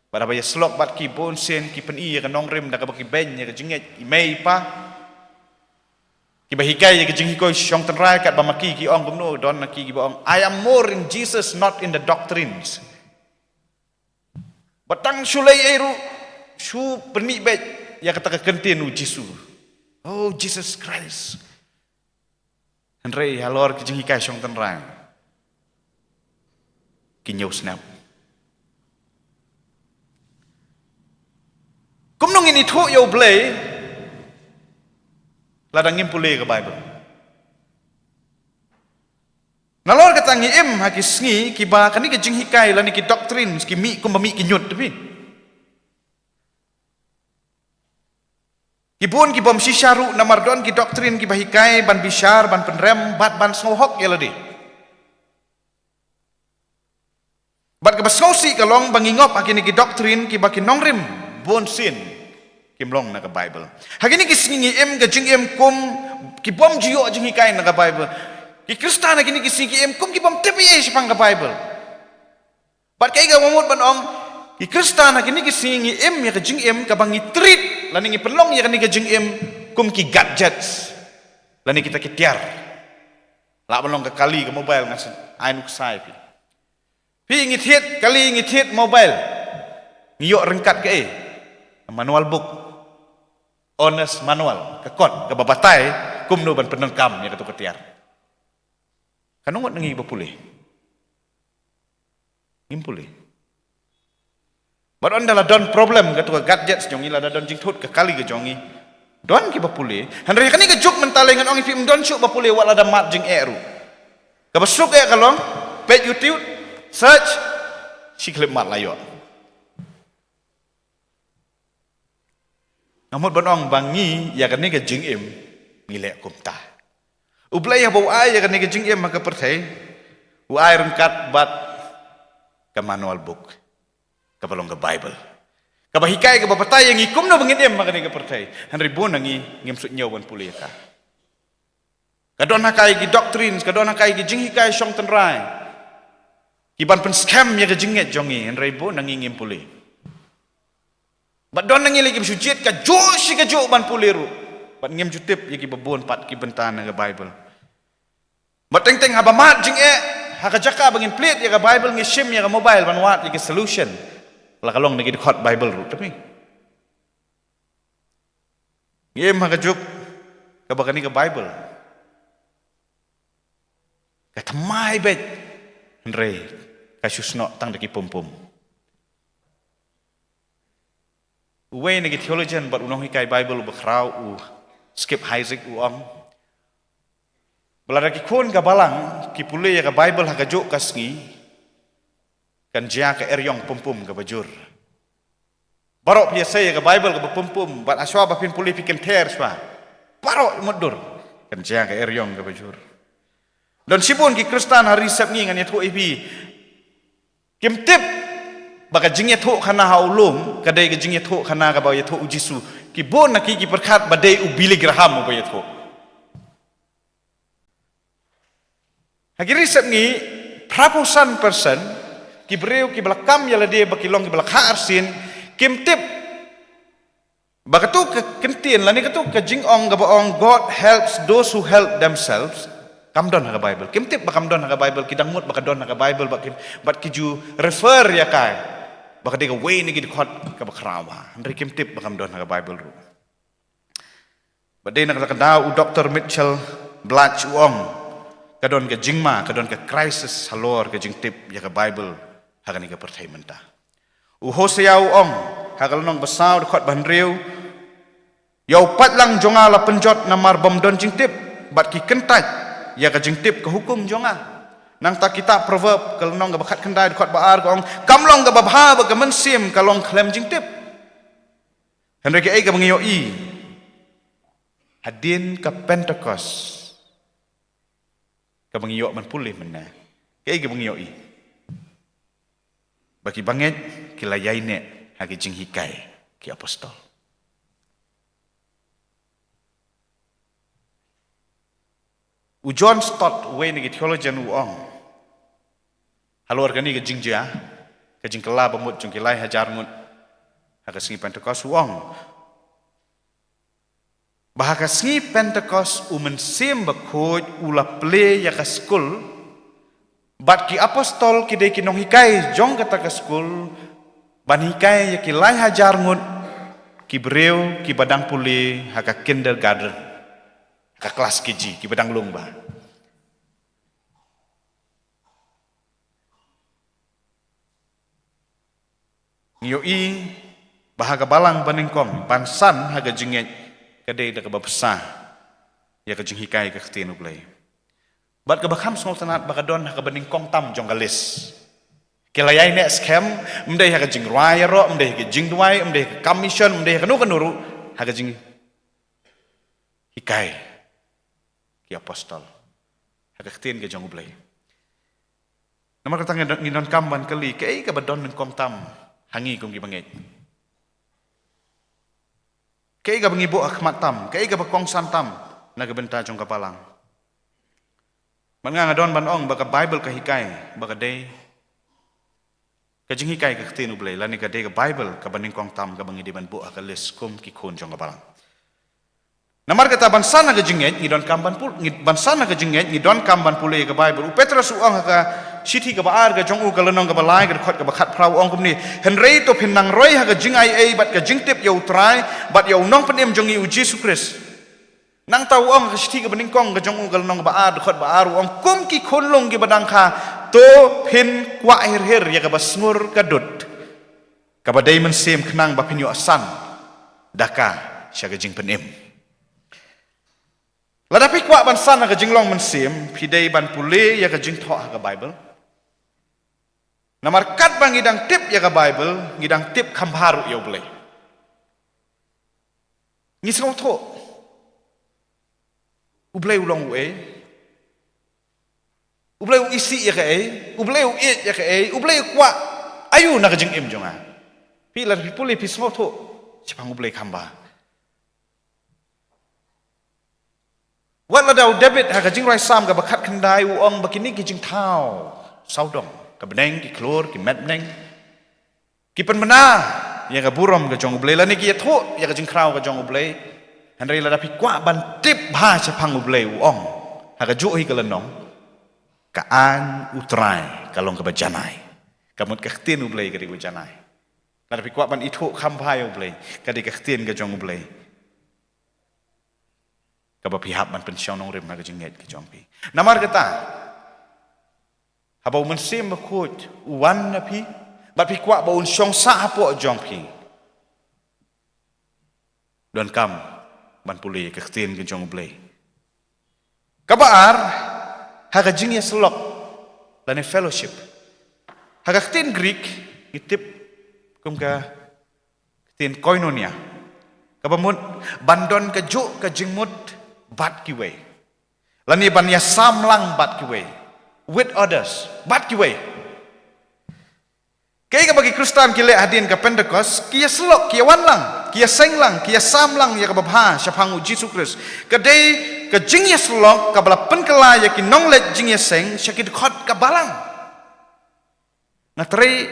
pada ba slok bat ki bon sen ki pen i ka nong rem da ka baki ben ya ka jinget imei pa ki ba hikai ya ka jing hikoi syong tenrai kat ba maki ki ong bumno don naki ki ba ong I am more in Jesus not in the doctrines batang sulai eru Shu pernik bet ya kata kentin u Jisu. Oh Jesus Christ. Henry halor kijing hikai syong tenrang. Kinyau snap. Kumnong ini thuk yo blay ladang ngim pulih ke Bible. Nalor kata ngiem haki sngi ki ba kani ke jing hikai lani ki doktrin ki mi kum mi ki nyut tapi. Ki bun ki bom sisharu namardon ki doktrin ki bahikai ban bishar ban penrem ban snohok ya ladi. Bat ke basnosi kalong bangingop haki ni ki doktrin ki bakin nongrim bon sin kimlong na ka Bible. Haki ni ki sngi ngiem ke jing em kum ki bom jiyo jing hikai na ka Bible. Ki Kristen kini ki sigi em kum ki bom tepi sipang ka Bible. Bat kai ga mamut ban ong ki Kristen kini ki sigi em ya ka jing em ka bangi treat lani ngi pelong ya kani ka jing em kum ki gadgets. Lani kita kitiar. La balong ka kali ka mobile ngas ainu ksai pi. Pi ngi thiet kali ngi thiet mobile. Ngiyok rengkat ke manual book. Honest manual ka kot ka babatai kum no ban penengkam ya ka tu ketiar. Kanungot nangi bapulih. Ngimpulih. Baron dalam don problem ke tuka gadgets jongi la don jingthut ke kali ke jongi. Don ki bapulih. Handre kani ke juk mentalengan ong film don syuk bapulih wala da mat jing eru. Ka basuk e kalong page YouTube search siklep mat layo. Namut bonong bangi ya kani ke jing em ngilek kumta. Ublay habaw ay ya kani kajing iya makapertay. Uay rengkat bat ka manual book. Kapalong ka Bible. Kabahikay ka bapatay yang ikum na bangin iya makani kapertay. Hanribo nangi ngimsut nyawan puli ka. Kadon hakay ki doktrin, kadon hakay ki jing hikay syong tenray. Kiban pen scam ya kajinget jongi, hanribo nangi ngim puli. Bat don nangi lagi sujit ka joshi ka jo ban puli ru. Bat ngem jutip ya ki babon pat ki bentan nga Bible. Bat teng haba mat jing haka jaka bangin plate ya ka Bible ngi sim ya ka mobile ban wat ya ki solution. La kalong nagi hot Bible ru tapi. Ngem haka juk ka bakani ka Bible. Ka tamai bet Andre ka susno tang daki pum. Uwe nagi theologian bat unong hikai Bible bakrau skip Isaac uang. Belada ki kun ka balang ki pule ya ka Bible ha ka juk kasngi kan jia ka eryong pum ka bajur. Barok biasa ya ka Bible ka pum bat aswa ba pin pule piken ter swa. Barok mudur kan jia ka eryong ka bajur. Dan sibun ki Kristen hari sep ngi ngan yatho ibi. Kim tip baka jing yatho khana haulum kadai ka jing yatho khana ka ba yatho ujisu. Kibon na ki perkat badai ubili graham mo bayat ho. Hagiri sab ngi prapusan person ki breu ki belakam yala dia bakilong ki belakha arsin kim tip bakatu ke kentin lani katu ke jingong gabaong God helps those who help themselves. Kamdon ha Bible. Kim tip bakamdon ha Bible kidangmut bakadon ha Bible bat kiju refer ya kai. Baka dia ka way ni gidikot ka bakrawa. Andre kim tip bakam don ka Bible ru. Badai nak kadau Dr. Mitchell Blatch uong kadon ka jingma kadon ka crisis halor ka jing tip ya ka Bible hakani ka pertai menta. U Hosea uong hakalnong basaw dekot banriu. Yau patlang jonga la penjot namar bom don jing tip bat ki kentaj ya ka jing tip ka hukum jonga. Nang tak kita proverb kalau nong gabakat kendai dekat baar kong kamlong gababha bagamensim kalong klem jing tip. Henry ke ga mengiyoi hadin ka Pentecost ka mengiyok man pulih mena. Ke ga mengiyoi. Bagi banget kilayai ne hagi jing hikai ki apostol. U John Stott we ni theologian uong. Haluar kani ke jingja, ke jingkela bamut jungkilai hajar mut. Haka singi Pentecost uong. Bahaka singi Pentecost mensim bakoj ula play ya ka skul. Bat ki apostol ki de ki nong hikai jong kata ka skul. Ban hikai ya ki lai hajar mut ki breu ki badang puli haka kindergarten. Ka kelas KG ki badang lungba. Ngiyoi bahaga balang baningkom bansan haga jinget kadai da ka babsa ya ka jing hikai ka ktinu blai. Bat ka bakham smol tanat bakadon ha ka bening kong tam jong galis. Kelayai ne scam mdai ha ka jing rwai ro mdai ka jing duai mdai ka commission mdai ka nu kanuru ha ka jing hikai ki apostol ha ka khtin ke jong ublai. Namar ka tang ni non kam ban kali ke ka badon ng kong tam hangi kum ki banget. Ke ka bangi bo akhmat tam ke ka bakong san tam na ka benta jong kapalang. Man nga don ban ong baka Bible ka hikai baka day ka jing hikai ka khtin ublay lani ka day ka Bible ka baning kong tam ka bangi di ban bu ka list kum ki khon jong ka balang. Namar kata bansa na ka jinget ni don kam ban pul ni bansa na ka jinget ni don kam ban pulay ka Bible. Petrus uang ka siti ka baar ka jong u ka lanong ka balai ka khot ka bakhat prau ong kum ni henrei to pinang roy ha ka jing ai bat ka jing tip yau trai bat yau nong penem jong i Jesus Christ. Nang tahu ong kesti ke beningkong ke jong ugal nong baar dekat baar ong kum ki khonlong ki badang kha to pin kwa her ya ka basngur kadut ka badai men sem khnang ba pin yo asan daka sya ka jing penem ladapi kwa ban san ka jing long men sem pidai ban pule ya ka jing tho ka Bible namar kat bang idang tip ya ka Bible ngidang tip khambaru yo boleh ngisong tho ublay ulong ublay isi ya ke ublay it ya ke ublay kwa ayu na kajing im jonga pilar pipuli pismo tho chapang ublay khamba wala daw debit ha kajing rai sam ka bakhat khandai uong bakini kijing thau saudong ka beneng ki klor ki metneng ki penmena ya ka burom ka jong ublay lani ki tho ya kajing krau ka jong ublay Henry la dapat kuat ban tip bah cepang ublay uong haga ju hi kalenong kaan utrai kalong ke bajanai kamut ka khtin ublay ka di bajanai la dapat kuat ban ithu khampai ublay ka di ka khtin ka jong ublay ka ba pihak ban pensiong nong rim haga jinget ka jong pi namar kata habau mensim bakut uwan na pi bat pi kuat ba un syong sa hapo jong pi don kam ban pulih ke khtin ke jong ublay kabar haga jingya selok lane fellowship haga khtin Greek itip kum ka khtin koinonia kabamut bandon ke ju ke jingmut bat kiwe lani ban ya samlang bat kiwe with others bat kiwe kaya ka bagi Kristen kile hadin ka Pentecost kia selok kia wanlang kia senglang kia samlang ya ka babha syapangu Jesus Christ kadai ka jingya selok ka bala penkela ya ki nonglet jingya seng syakit khot ka balang ngatri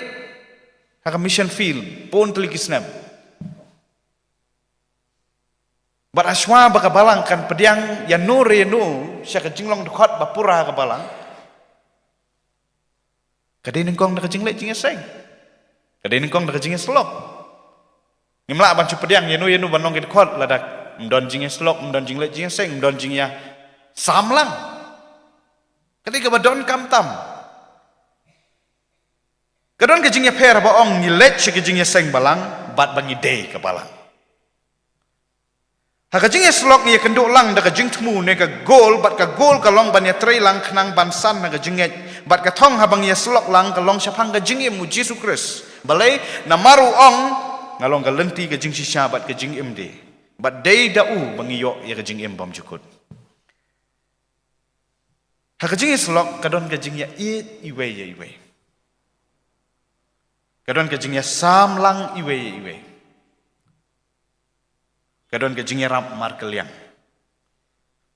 ha mission field pon telikisnam bar aswa baka balang kan pediang ya nur ya nu syak jinglong khot bapura ka balang kadai nengkong ka jinglet jingya seng kadai nengkong ka jingya selok ngimla ban chu pediang yenu banong ke khot ladak mdon jingya selok mdon jinglet jingya seng mdon jingya samlang kadai ka badon kamtam kadon ke jingya per ba ong ngilet ke jingya seng balang bat bangi day ka balang ha ka jingya selok ni kenduk lang da ka jing tmu ne ka gol bat ka gol ka long ban ya trei lang khnang ban san na ka jinget bat ka thong ha bang ya selok lang ka long syapang ka jingya mu Jesus Christ balai na maru ong ngalong ka lenti ka jing sisya bat ka jing im de bat day dau bangi yo ya ka jing im bam jukut ha ka jingya selok kadon ka jingya it iwe ya iwe kadon ka jingya sam lang iwe ya iwe kadon ka jingya ram mar kaliang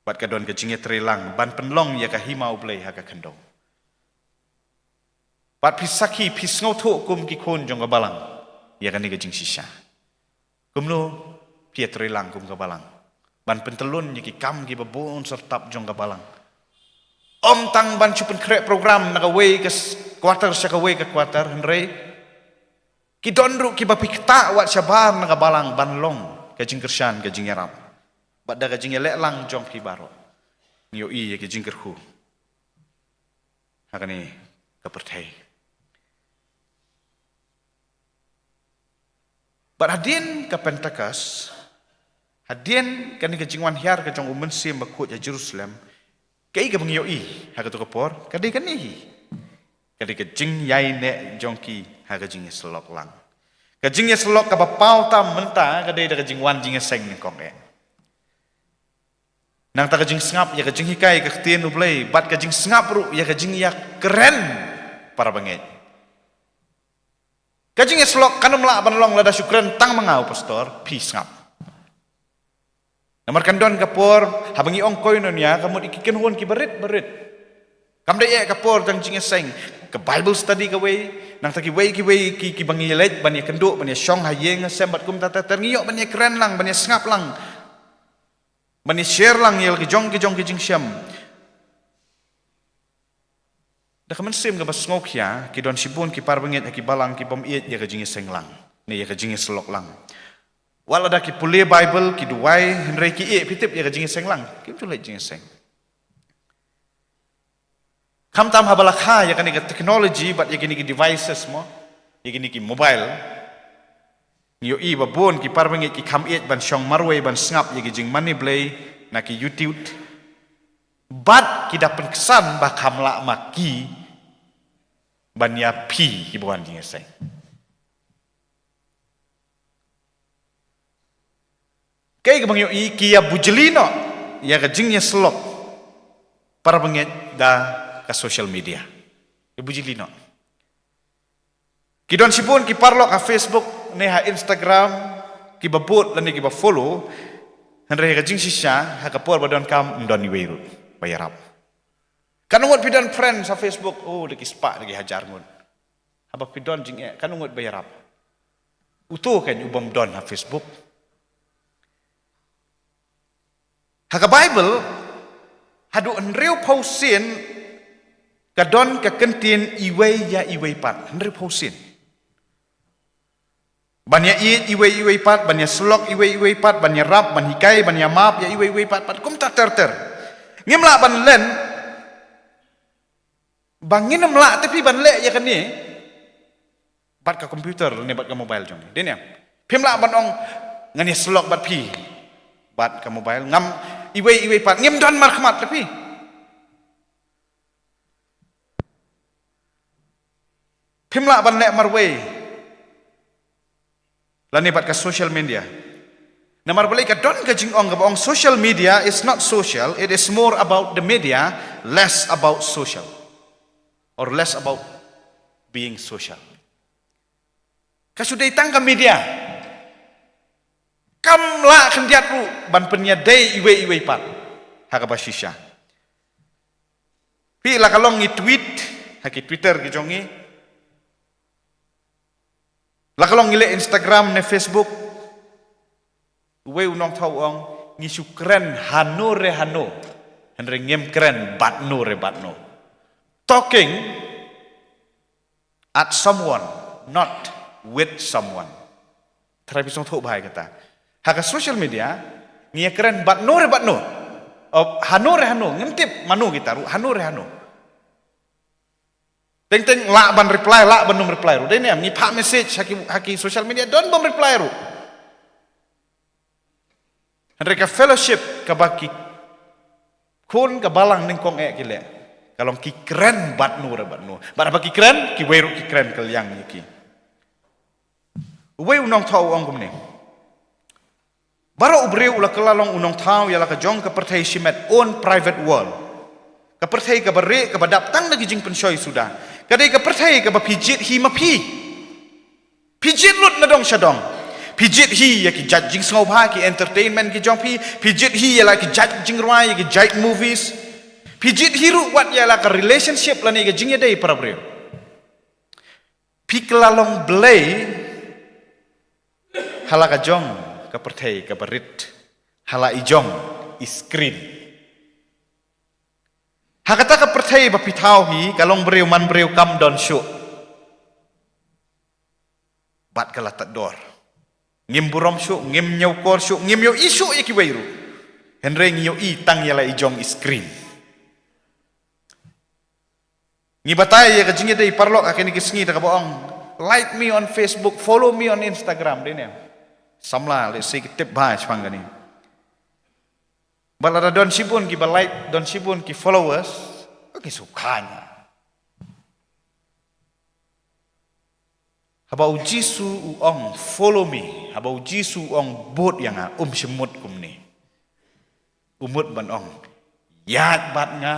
bat kadon ka jingya trelang ban penlong ya ka himau blai ha ka khandong bat pisaki pisngau tho kum ki khon jong ka balang ya kan ni ka jing sisya kumno pia trelang kum ka balang ban pentelun ya ki kam ki babon sertap jong ka balang om tang ban chupen krek program na ka we ka quarter sya ka we ka quarter henry ki donru ki bapikta wat syabar na ka balang ban long ka jing kersyan ka jing yaram bat da ka jing lek lang jong pi baro ngiyo i ya ka jing kerhu hakani ka perthai bat hadin ka Pentecost hadin kan ka jingwan hiar ka jong umen sim bakut ya Jerusalem Kay ka bang i haga to kapor kadai kan ni. Kadai ka jing yai ne jongki haga jing selok lang. Ka jing selok ka ba pau tam menta kadai da ka jing wan jing seng ni kong e. Nang ta ka jing sngap ya ka jing hikai ka tien ublei bat ka jing sngap ru ya ka jing ya keren para banget. Ka jing selok kanum la banlong lada syukran tang mangau pastor pi sngap. Namar kandon kapor habangi ongkoy nonya kamu ikiken huon ki berit. Kam dai kapor tang jing seng ke Bible study ka way nang taki way ki bangi let bani kenduk bani syong hayeng sembat kum tata terngiyok bani keren lang bani sngap lang. Bani share lang yel ki jong ki jing syam. Da kaman sim ka bas ngok ya ki don sibun ki parbanget ki balang ki bom iet ya ka jing seng lang. Ni ya ka jing selok lang. Wala da ki pulih Bible ki duai henry ki pitip ya ka jing seng lang. Kim tu lek jing seng. Kam tam habalakha ya kan ki technology but ya kini ki devices mo. Ya kini ki mobile. Yo i babon ki parbanget ki kam ban syong marway ban sngap ya ki jing money play na ki YouTube. Bat ki dapat kesan ba kamla maki ban ya pi ki buan jing seng. Kay ka bang yo i ki ya bujelino ya ka jing ya selok parbanget da ka social media. Ya bujelino. Ki don sipun ki parlo ka Facebook neha Instagram ki babut lan ki ba follow henre ka jing sisya ha ka por badon kam ndon iweru bayarap kanungot pidon friend sa Facebook deki spa deki hajar ngun haba pidon jing kanungot bayarap uto kan ubam don ha Facebook ha ka Bible hadu enreu pausin kadon ka kentin iwei ya iwei pat enreu pausin Banya iwe pat, banya selok iwe pat, banya rap, banya hikai, banya map ya iwe pat kum tak ter. Ngimla ban len, bangin mla tapi ban le ya kan ni. Bat ka komputer ni bat ka mobile jong. Den ya. Pimla ban ong ngani selok bat pi. Bat ka mobile ngam iwe pat ngim don markmat tapi. Pimla ban le marwe. Lani bat ka social media. Namar balik ka don ka jing ong ka social media is not social, it is more about the media, less about social. Or less about being social. Kasudai tang ka media. Kam la kendiat ru ban penyadai iwe pat. Haka basisya. Pi la kalong ngi tweet, haki Twitter ki jongi. Lakalong ngile Instagram ne Facebook we unong tau ong ngisu keren hano re hano henre ngem keren batno re batno talking at someone not with someone terapi song thok bahai kata haka social media ngia keren batno re batno hano re hano ngentip manu kita ru hano re hano Teng la ban reply la ban nom reply ru. Dene ni pak message haki social media don bom reply ru. Henreka fellowship ka baki kun ka balang ning kong kile. Kalong ki keren bat nu ra bat nu. Bat baki keren ki weru ki keren kal yang ki. We unong tau ong kumne. Bara ubre ula kelalong unong tau yala ka jong ka perthai simet own private world. Ka perthai ka bare ka badap tang lagi jing pensoi sudah. Kadai ka perthai ka ba pijit hi ma pi. Pijit lut na dong syadong. Pijit hi ya ki judging sngau bha ki entertainment ki jong pi. Pijit hi ya la ki judging ruai ki judge movies. Pijit hi ru wat ya la ka relationship la ni ka jing ya dai para bre. Pi kelalong blay hala ka jong ka perthai ka barit. Hala i jong i screen. Hakata ka perthai ba pitau hi kalong breu man breu kam don syuk. Bat kala tak dor. Ngim burom syuk, ngim nyau kor syuk, ngim yo isyuk ya ki weiru. Henre ngiyo i tang yala i jong i screen. Ngi batay ya ka jingi dai parlok akini ki sngi ta ka boong. Like me on Facebook, follow me on Instagram dene. Samla le se ki tip ba chpang gani. Balada don sibun ki balai don sibun ki followers, ki sukanya. Habau Jisu uong follow me, habau Jisu uong bot yang semut kum ni. Umut ban ong yat bat nga,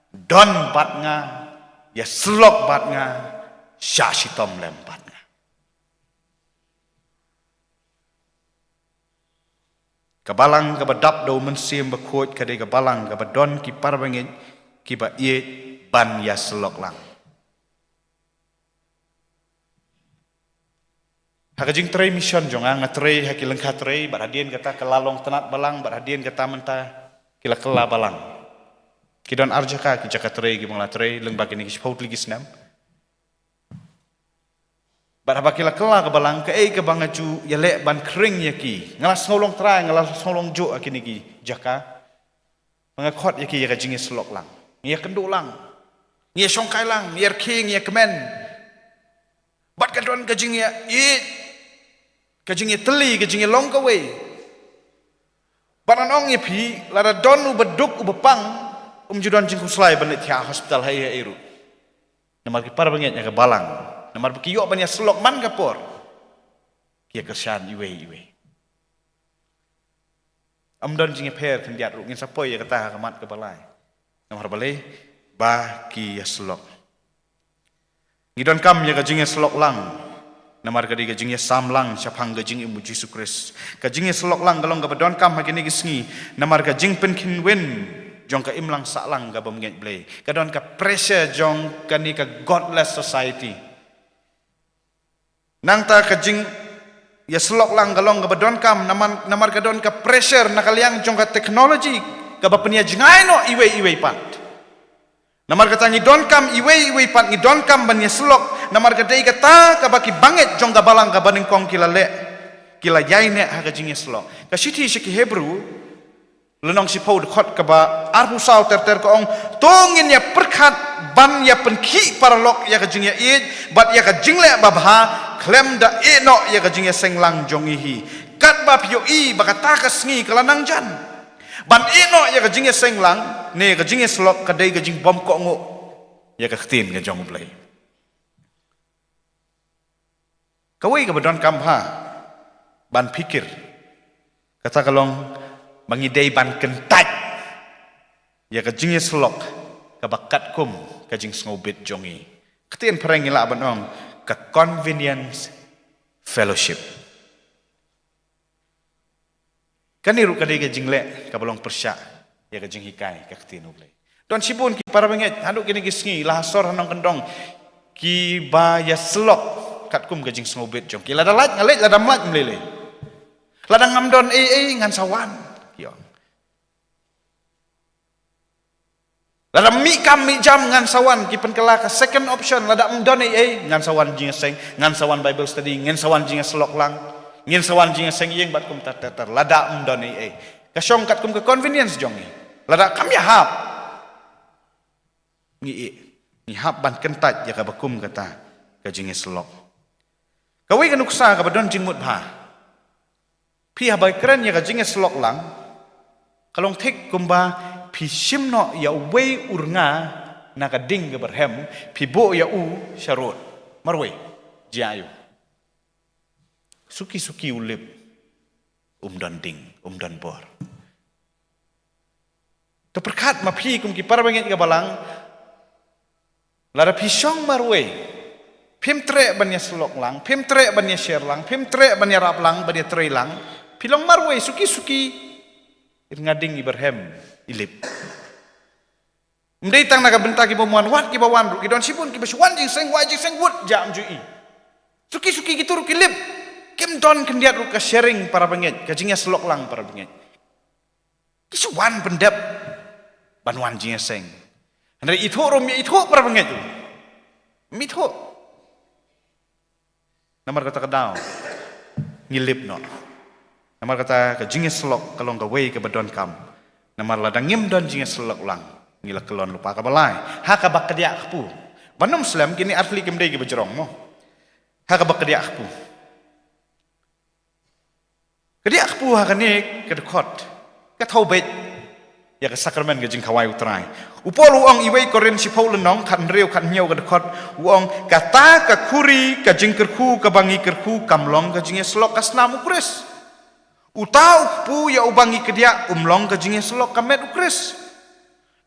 don bat nga, ya slok bat nga, syasitom lem bat nga. Kabalang kabadap daw mensim bakut kadai kabalang kabadon ki parbangit ki ba iet ban ya slok lang. Hakajing tray mission jongang na tray hakilang ka tray baradian kata kelalong tenat balang baradian kata menta kila kela balang. Kidon arjaka ki jaka tray ki mangla tray leng bagi ni ki paut ligi senam. Baraba kila kela ke balang ke ke bangaju ya lek ban kering ya ki ngalas ngolong tray ngalas ngolong jo akini ki jaka mangakot ya ki ya kajing selok lang. Ngia kenduk lang. Ngia songkai lang, ngia king ngia kemen. Bat kadon kajing ya kajing teli kajing long kawe banan ong pi lada don u beduk u bepang judon jingku selai banit tia hospital hai iru namar ki par banget nya ke balang namar ki yo banyak selok man kapor kia kesan iwe don jing per kendiat ru ngin sapoi ya kata kamat ke balai namar balai ba ki ya selok ngidon kam ya kajing selok lang namar kadi kajingnya samlang syapang kajing imu Yesus Kristus kajingnya selok lang galong gabadon kam hakini gisngi namar kajing penkin win jong ka imlang saklang gabam nget blay kadon ka pressure jong kani ka godless society nang ta kajing ya selok lang galong gabadon kam namar kadon ka pressure nakaliang jong ka teknologi gabapnya jingai no iwe pat namar kata ni don kam iwe pat ni don kam ban selok namar kata kata kabaki banget jong gabalang gabaning kong kila le kila yaine ha kajing selok ka siti siki Hebrew lenong si pau dekot kaba arbu sau ter ko ong tongin ya perkat ban ya penki paralok ya kajing ya id bat ya kajing le babha klem da eno ya kajing ya senglang jong ihi kat ba pio i bakata kasngi kalanang jan ban eno ya kajing ya senglang ne kajing ya selok kadai kajing bom ko ngo ya kaktin ka jong blai kawai ka badon kamha ban pikir kata kalong mangidai ban kentat ya kajing ya selok ka bakat kum kajing ngobit jongi ketin perang ila ban ong ka convenience fellowship kaniru kadai kajing le ka balong persya ya kajing hikai ka ketin ublai don sibun ki para benget handuk kini gisngi lahasor hanong kendong ki ba ya selok kat kum kajing ngobit jong ki lada lat ngalet lada mlat mlele lada ngamdon ngan sawan yo lada mi kam mi jam ngan sawan ki pen kala ka second option lada mdon ngan sawan jing seng ngan sawan bible study ngan sawan jing selok lang ngan sawan jing seng yeng bat kum tater lada mdon ka syong kat kum ke convenience jong lada kam ya hap ni hap ban kentat ya ka bakum kata kajing selok kawai kan uksa ka badon jingmut bha pi habai keren ya ka jinge selok lang kalong thik kumba pi simno ya wei urnga na ka ding ga berhem pi bo ya u sharot marwe jayu suki ulip don ding don bor to perkat ma pi kum ki parbanget ga balang lara pi syong marwe Pim tre banyak selok lang, pim tre banyak share lang, pim tre banyak rap lang, banyak tre lang. Pilong marwe suki ngading iberhem ilip. Mdai tang naga bentak ki pamuan wat ki bawan ru ki don sibun ki beswan jing seng wut jam jui. Suki gitu ru ki lip. Kim don kendiat ru ka sharing para benget, kajingnya selok lang para benget. Kisuan pendap banwan jing seng. Andai itu rum ya itu para benget tu. Mitho namar kata kadau ngilip no namar kata ka jinge selok kalong ka wei ka badon kam namar ladang ngim don jinge selok lang ngila kelon lupa ka balai ha ka bak dia pu banum slam kini asli kemdei ki bejrong mo ha ka bak dia pu ka dia pu ha ka ni ka dekot ka thau bet ya ke sakramen ke jing kawai utrai upol uang iwei koren si pau lenong kan reu kan nyau ke dekot uang kata ke kuri ke jing kerku ke bangi kerku kamlong ke jing selok kasnam ukres utau pu ya ubangi ke dia umlong ke jing selok kamet ukres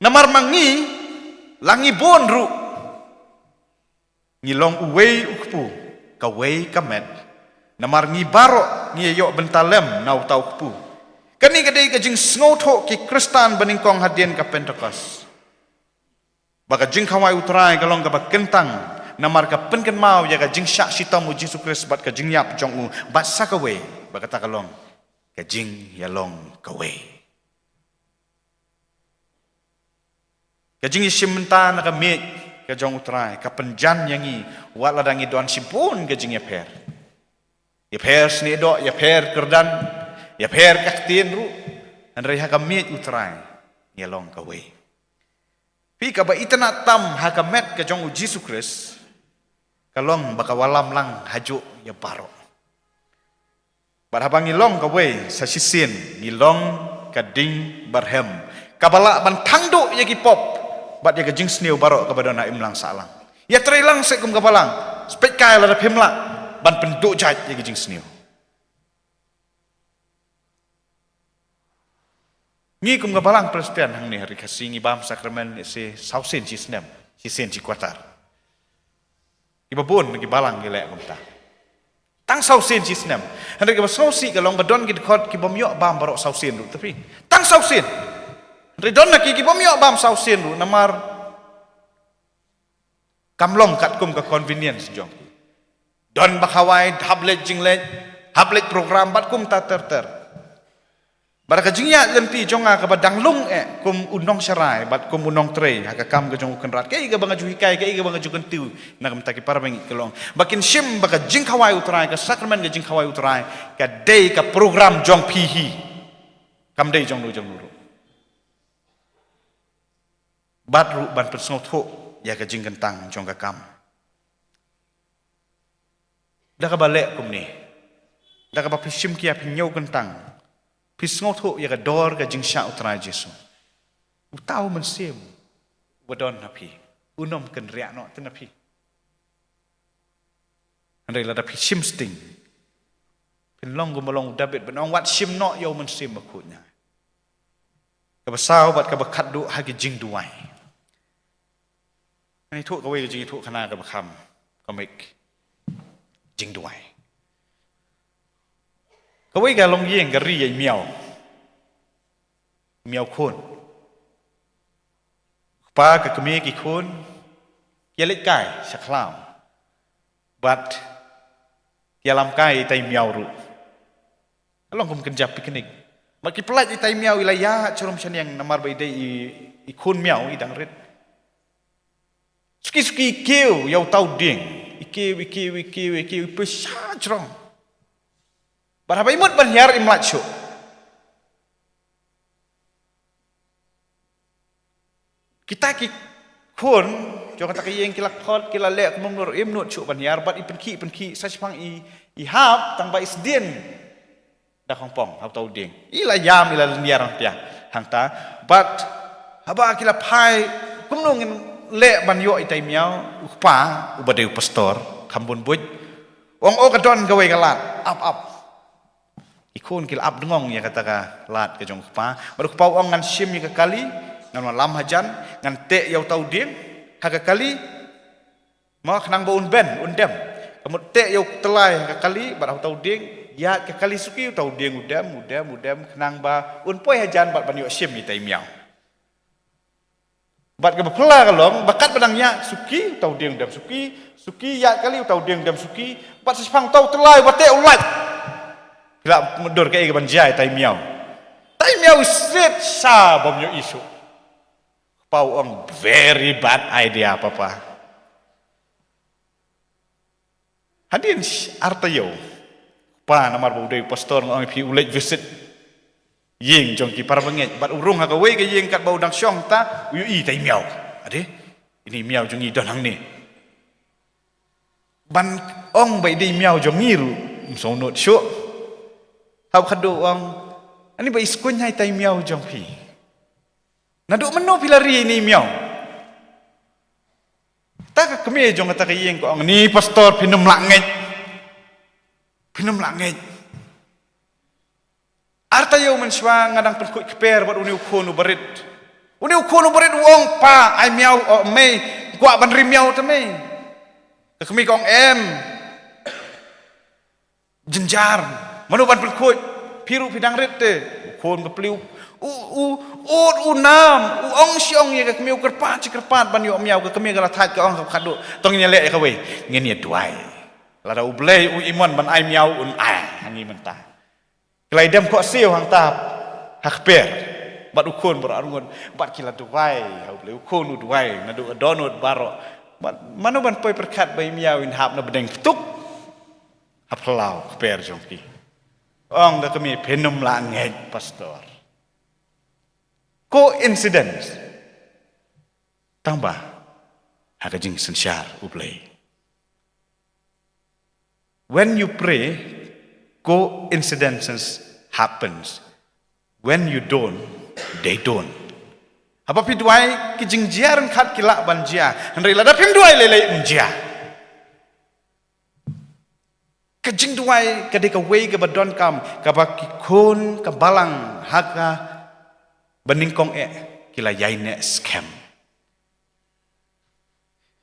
namar mangi langi bonru ngilong uwei ukpu kawei kamet namar ngi barok ngi yok bentalem nau tau ukpu kani kadai ka jing sngoto ki Kristan beningkong hadian ka Pentecost. Baka jing kawai utrai kalong ka bakentang namar ka penken mau ya ka jing syak sitamu Yesus Kristus bat ka jing yap jong u bat sakawe baka ta kalong ka jing yalong kawe. Ka jing simenta na ka met ka jong utrai ka penjan yangi wat ladangi don sipun ka jing ya per. Ya per sni do ya per kerdan ya per kaktin ru andai hakamet utrai yalong kawe pi ka ba itana tam hakamet ka jong Yesus Kristus kalong baka walam lang haju ya baro barhabang ilong kawe sa sisin ngilong kading barhem kabala ban tangdo ya gipop bat ya gajing sneu baro ka badona imlang salang ya trilang se kum kabalang spek kai la phimla ban penduk jat ya gajing sneu ngi kum gabalang Presbyterian hang ni hari kasih ngi bam sakramen si sausen ci snem ci sen ci kwatar iba bon ngi balang ngi lek kum ta tang sausen ci snem hande ke sausi ka long badon gi khot ki bom yo bam barok sausen ru tapi tang sausen redon na ki bom yo bam sausen ru namar kamlong kat kum ka convenience jong don bakawai hablet jinglet hablet program bat kum ta ter baraka jingya lempi jonga ka badang lung kum unong syarai bat kum unong trei haka kam ka jong kenrat kai ga banga juhi kai ga banga jukan tiu na kam taki parabang kelong bakin shim baka jing khawai utrai ka sakramen ga jing khawai utrai ka dei ka program jong pihi kam dei jong lu bat ru ban persong tho ya ka jing kentang jong ka kam da ka balek kum ni da ka ba pishim kia pinyau kentang pisngot ho ya ka dor ka jing sya utrai Jesu utau mensim wadon napi unom ken riak no tenapi andai la da pishim sting pin long gumolong David benong wat sim no yo mensim makutnya ka basau bat ka bakat du hagi jing duai ani thu ka we jing thu khana ka bakham ka mek jing duai kawai ga long yeng ga ri yai miao khôn pa ka kemi ki khôn ya lek kai saklam bat ya lam kai tai miao ru long kum kenjap piknik mak ki pelat tai miao ilaya chorom chan yang namar bai dei i khôn miao i dang ret suki keu yau tau ding iki pesha chrom barapa imut banhyar imlachu kita ki khôn cho kata ki yang kilak khot kila lek mongor imnut chu banhyar bat ipen ki sachpang i hap tang ba isdien da khongpong hap tau ding ila yam ila niar tia hangta bat haba kila phai kumnung lek ban yo itai miao upa ubadeu pastor khambun buj ong o kadon gawe galat up ikun kil ab dengong ya kata ka lat ke jong pa baru pa ong ngan sim ya kali ngan lam hajan ngan te yau tau ding ha kali ma khnang ba un ben undem kamut te yau telai ha kali bar tau ding ya ke kali suki tau ding udem khnang ba un poi hajan bat ban yo sim ni tai miao bat ke bapla kalong bakat badangnya suki tau ding dem suki ya kali tau ding dem suki bat sipang tau telai bat te ulat bila mundur ke banjai tai miao straight sa bom yo isu pau on very bad idea papa hadin artayo pa namar budai pastor ngong pi ulet visit yeng jong ki parbanget bat urung ha ka we ke yeng kat bau dang syong ta yu i tai miao ade ini miao jong i don hang ni ban ong bai dei miao jong ngiru sonot syok hau khadu ong ani ba iskun hai tai miao jong pi Naduk meno pilari ni miau. Tak kami jong kata kayeng ko ni pastor pinum langit. Pinum langit. Arta yo menswa ngadang pen kuik keper bat uni ukon uberit. Uni ukon uberit wong pa ai miau o mei gua ban rim miau tame. Kami kong jenjar manuban pen kuik piru pidang rit te ukon bepliu nam ong siong ye kami kerpat ban yo miau kami kala that ka ong khadu tong nya le ka we ngin ye duai. Lada ublei imon ban ai miau un ai hangi mentah. Kelai dem kok siu hang tap hakper bat ukon berarungun bat kila duai hau ble ukon duai nadu donut baro bat manu ban poi perkat bai miau in hap na bedeng tuk haplau hakper jongki ong da kami penum langit pastor coincidence tambah hakajing sensyar ublei. When you pray, coincidences happens. When you don't, they don't. Apa piduai kijing jiaran kat kilak banjia. Henry lada pim duai lele unjia. Kijing duai kadika wei ke badon kam kabak kikon kabalang haka beningkong kila yaine scam.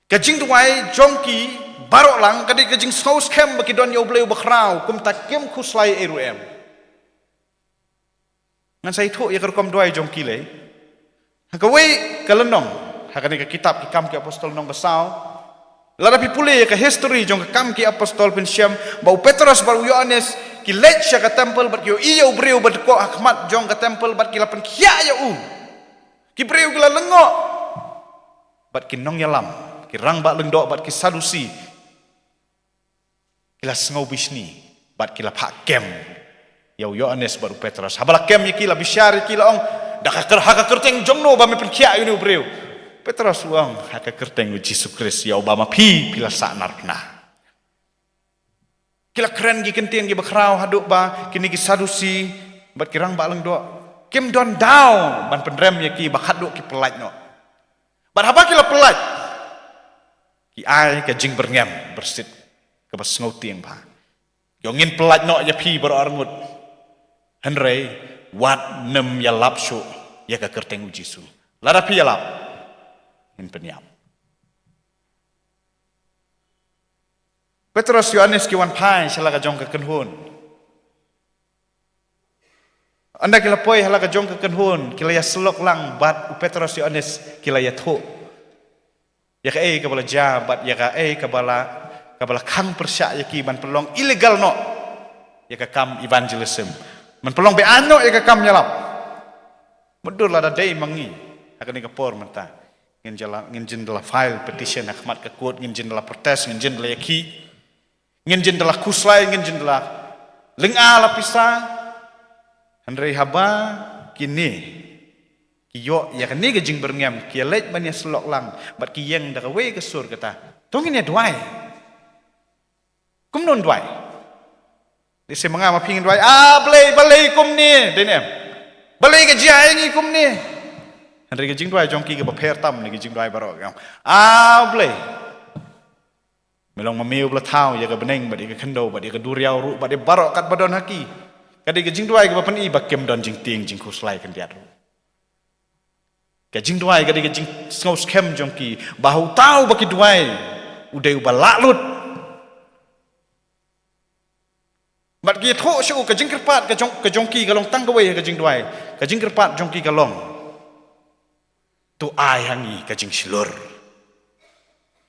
Kijing duai jongki barok lang kadi kajing saus kem baki don yo bleu bakrau kum tak kem kuslai eruem ngan sai tho ya kerkom doai jong kile hakawe kalenong hakani ka kitab ki kam ki apostol nong basau lara pi pule ka history jong ka kam ki apostol pin syam bau Petrus bau Yohanes ki lech ka temple bat yo iyo breu bat ko akmat jong ka temple bat ki lapan kia ya ki breu kila lengo bat ki nong yalam ki rang bat lengdok bat ki sadusi kila sengau bisni bat kila pak kem yau Yohanes baru Petrus habala kem kila bisyari kila ong dak haka kerteng jongno ba me penkia yuni ubreu Petrus uang haka kerteng Yesus Kristus yau ba ma pi pila sanar na kila keren gi kentien gi bakrau haduk ba kini gi sadusi bat kirang ba leng do kem don down ban pendrem ki ba haduk ki pelaj no bat haba kila pelaj ki ai ka jing berngem bersit kabas ngau tiang ba yongin pelaj no ya pi berarngut henrei wat nem ya lapsu ya ka kerteng ujisu lara pi ya lap in penyam Petrus Yohanes ki wan pai sala ka jong ka kenhun anda kila poi hala ka jong ka kenhun kila ya selok lang bat Petrus Yohanes kila ya tho ya ka kabala jabat ya ka kabala kang persyak yaki ban pelong illegal no ya ka kam evangelism man pelong be ano ya ka kam nyalap bedur la da dei mangi akani ka por menta ngin jala ngin jin dala file petition akmat ka court ngin jin dala protes ngin jin dala yaki ngin jin dala kuslai ngin jin dala lenga lapisa handrei haba kini kiyo ya kani gejing berngam ki lej ban ya selok lang bat ki yeng da we ke sur kata tongin ya duai kum non duai di se manga ma pingin duai balai kum ni denem balai ke jia ngi kum ni henry ke jing duai jongki ke baper tam ni ke jing duai barok ngam balai melong mamiu bla thau ya ke beneng ba di ke khendo ba di ke duriau ru ba di barok kat badon haki kadi ke jing duai ke bapen i ba kem don jing ting jing kuslai kan diat ke jing duai kadi ke jing ngos kem jongki bahu tau ba ki duai udai ba lalut bat ki tho shu ka jing kerpat ka jongki ka long tang ka wei ka jing duai ka jing kerpat jongki ka long tu ai hangi ka jing silur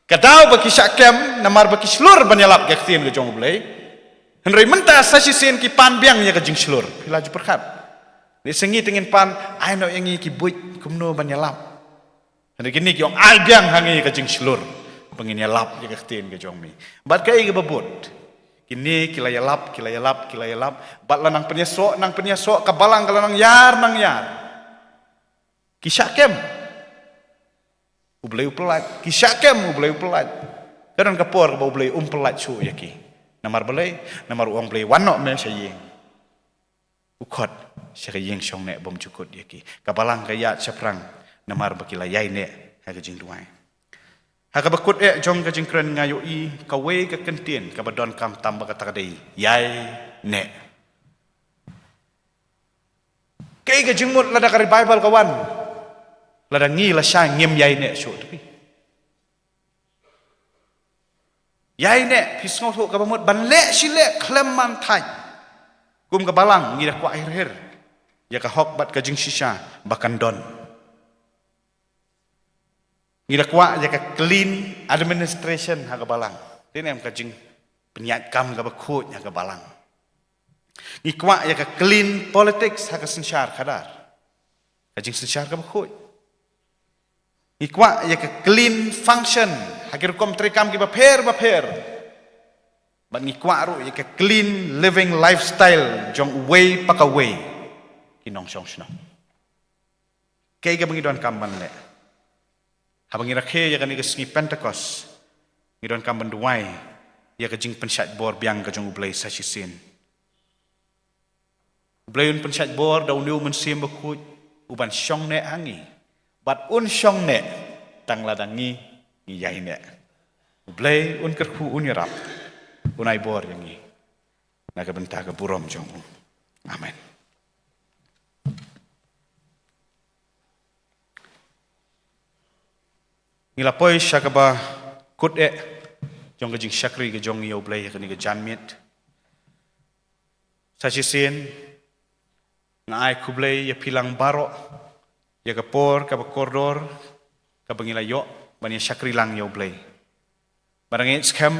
ka dau ba ki syakem namar ba ki silur banyalap ka tien ka jong blai henrei menta sasi sen ki pan biang ya ka jing silur pila ju perkat ni sengi tengin pan ai no yangi ki buit kumno banyalap henrei kini ki ong ai biang hangi ka jing silur pengin yalap ya ka tien ka jong mi bat ka i ka babut kini kila yalap bat lanang penyesok kabalang kalanang yar nang yar kisyakem ublei pelat kisyakem ublei pelat kadang kapor ba ublei pelat su yaki namar belai namar uang belai wanok me sayeng ukot syayeng syong nek bom cukut yaki kabalang kaya seprang namar bakila yai ne ha gajing duai ha ka bakut jong gajing kren ngayo i ka we ka kentien ka badon kam tam ba kata dei yai ne kei gajing mut lada kari bible kawan lada ngi la sha ngem yai ne shu tapi yai ne pisngau tho ka bamut ban le sile klem man thai kum ka balang ngi da kwa her ya ka hok bat gajing shisha bakan don ngira kwa ya ka clean administration ha ka balang tin em ka jing penyat kam ka bakut ya ka balang ni kwa ya ka clean politics ha ka sensyar kadar ka jing sensyar ka bakut ni kwa ya ka clean function ha ki kom trekam ki ba pher ban ni kwa ru ya ka clean living lifestyle jong way pa ka way kinong song sno kay ka bangidon kam ban le habang irakhe ya kan igasngi Pentecost ngidon kam banduai ya ka jing pensat bor biang ka jong ublay sa sisin ublayun pensat bor daw niu mensim bakut uban syong ne hangi bat un syong ne tang ladangi ni yai ne ublay un kerhu un yarap unai bor yangi naga benta ka burom jong amen. Ngila poi syakaba kut jong ka jing syakri ka jong yo blay ka ni ka janmit sa sisin nga ay kublay ya pilang baro ya ka por ka bakordor ka bangila yo ban ya syakri lang yo blay barang skam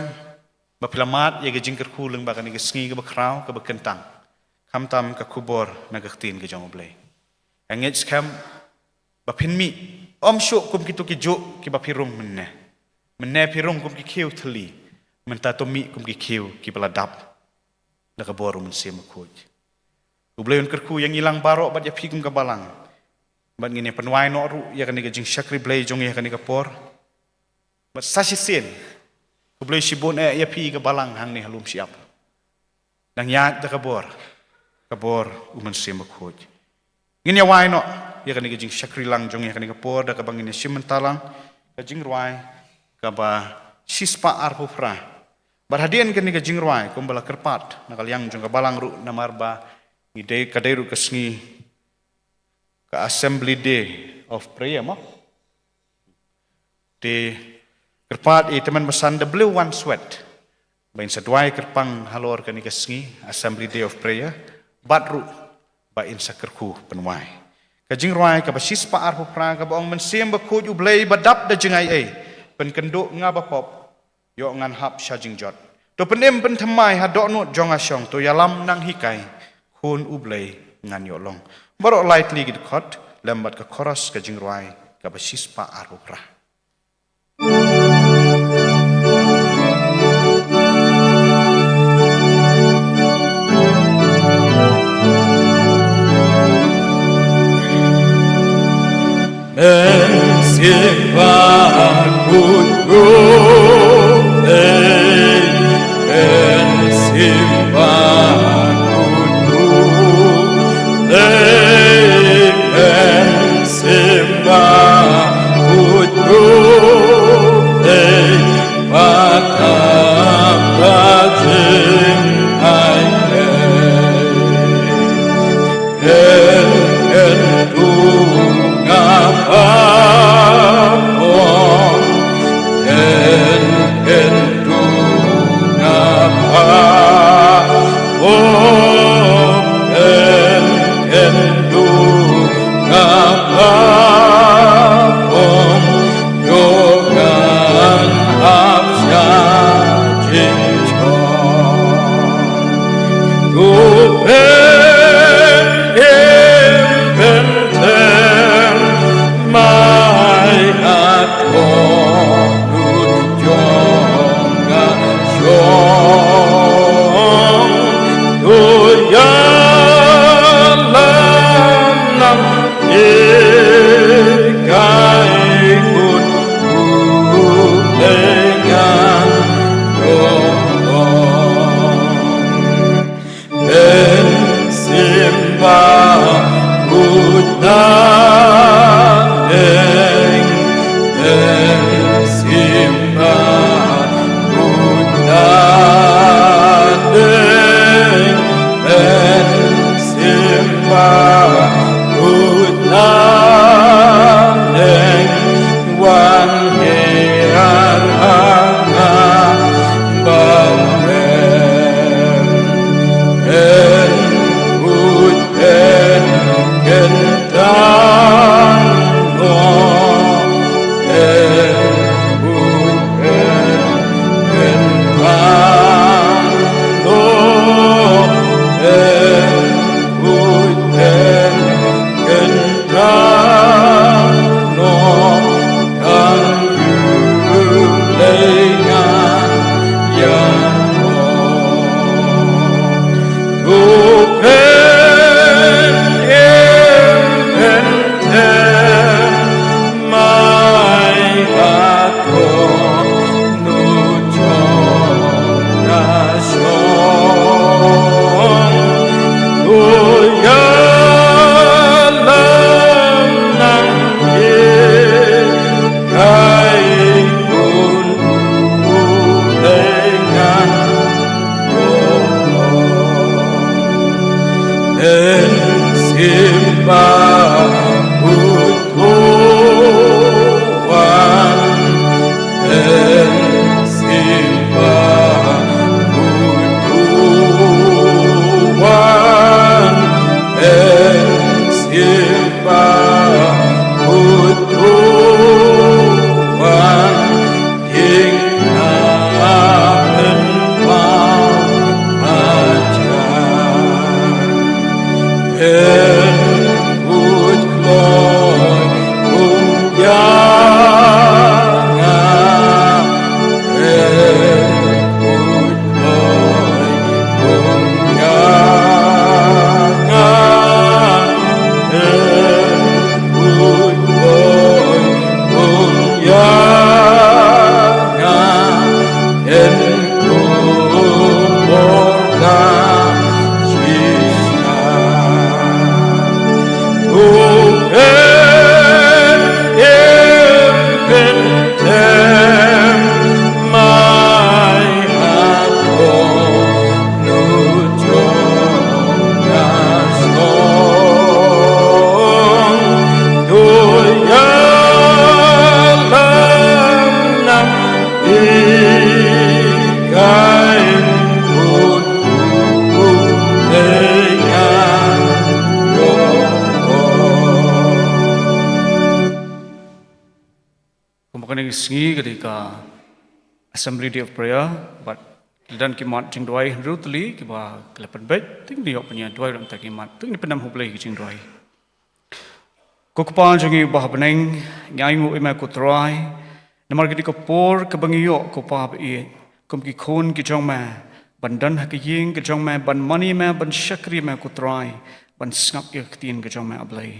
ba pilamat ya ka jing kerku leng ba ka ni ka sngi ka bakraw ka bakentang kamtam ka kubor na gaktin ka jong blay ang skam ba pinmi om syuk kum kitu ki juk ki ba pirung menne pirung kum ki khiu thali menta to mi kum ki khiu ki baladap da ka boru men sem kuj ubleun kerku yang ilang barok bat ya pi kum ka balang bat ngine penwai no ru ya kan ni jing syakri blay jong ya kan ni ka por bat sasisen ublei sibun ya pi ka balang hang ni halum siap dang ya da ka bor umen sem kuj ngin ya wai no ya kan ni jing syakri lang jong ya kan ni ka por da ka bangin simentalang ka jing ruai ka ba sispa arpufra barhadian kan ni ka jing ruai kum bala kerpat nakal yang jong ka balang ru namar ba ni dei ka dei ru ka sngi ka assembly day of prayer mo de kerpat teman besan the blue one sweat bain sadwai kerpang halor kan ni ka sngi assembly day of prayer batru ba in sakerku penwai kajing ruai ka basis pa arpo pra ka baong mensiem ba kuj ublay badap da jengai ai pen kenduk nga ba pop yo ngan hap shajing jot to penem pen thamai ha do no jong asyong to yalam nang hikai kun ublay ngan yo long baro lightly gid khot lembat ka chorus kajing ruai ka basis pa arpo pra Ngapa Makanya sengi ketika Assembly Day of Prayer, but dan kimat jing doai rutli kiba kelapan bet, ting dia punya doai dalam tak kimat, ting ni penam hublai jing doai. Kukupan jangi bah beneng, nyangu ima kutrai, namar ketika por kebangiyo kupab i, kum ki kon ki jong ma, bandan hak ying ki jong ma, ban money ma, ban syakri ma kutrai, ban ngap ke ketin ke jong ma ablai.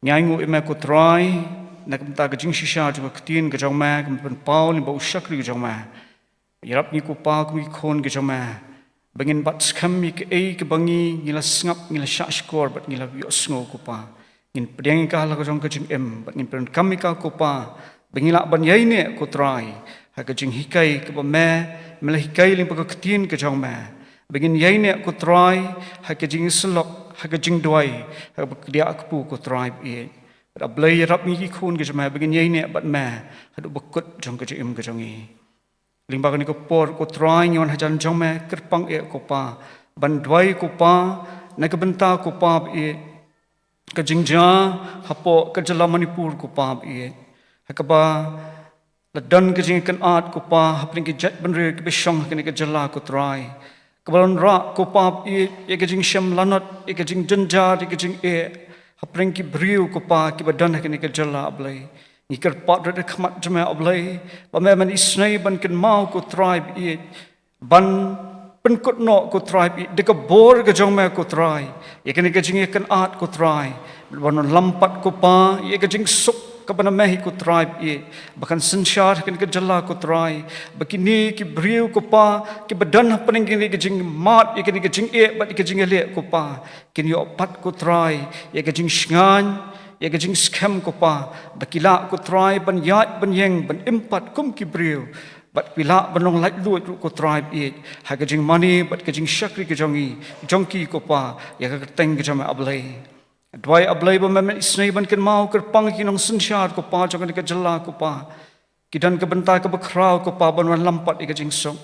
Nyangu ima kutrai, nak mta ke jing shisha juga ketin ke jong ma, ban pau ni bau syakri ke jong ma. Yarap ni kupa ku ikon ke jong ma. Bangin bat skam mi ke ke bangi ngila ngap ngila syak skor bat ngila yo sngo kupa. Ngin pedeng ka la ke jong ke jing bat ngin pen kami ka kupa. Bangila ban yai ne kutrai. Ha ke jing hikai ke ba me mela hikai ling pa ketin ke jong ma. Bangin yai ne kutrai ha ke jing selok ha ke jing doi ha ke dia akpu kutrai i. Bat ablai yarap ni ikon ke jong ma bangin yai ne bat me ha du bakut jong ke jing ke jong i. Limba ni ko por ko try nyon hajan jong me kerpang e ko pa ban dwai ko pa na ka benta ko pa e ka jingja hapo ka jala manipur ko pa e hakaba la dan ka jing kan art ko pa hapling ki jet ban re ka bishong ka ni ka jala ko try kabalon ra ko pa e ka jing sham lanot e ka jing janja e ka jing e hapling ki briu ko pa ki badan ka ni ka jala ablai Ikar pat rada khamat jama ablai ba me man isnai ban ken mau ko tribe i ban pen kot no ko tribe i de ka bor ga jong me ko try ye ken jing ken art ko try ban lampat ko pa ye ka jing suk ka ban me ko tribe i bahkan sensyar ken ka jalla ko try bakini ki briu ko pa ki badan pening ki jing mat ye ken jing e ba ki jing le ko pa ken yo pat ko try ye ka jing shngan ye ka jing scam ko pa bakila ko try ban yat ban yeng ban impat kum ki briu bat pila banong lait luat ko tribe e ha ka jing money bat ka jing shakri ka jongi jongki ko pa ye ka teng ka jama ablai dwai ablai ba men isnai ban ken mau ker pang ki nong sunshar ko pa jong ka jalla ko pa kidan ka benta ka bakrau ko pa ban wan lampat e ka jing song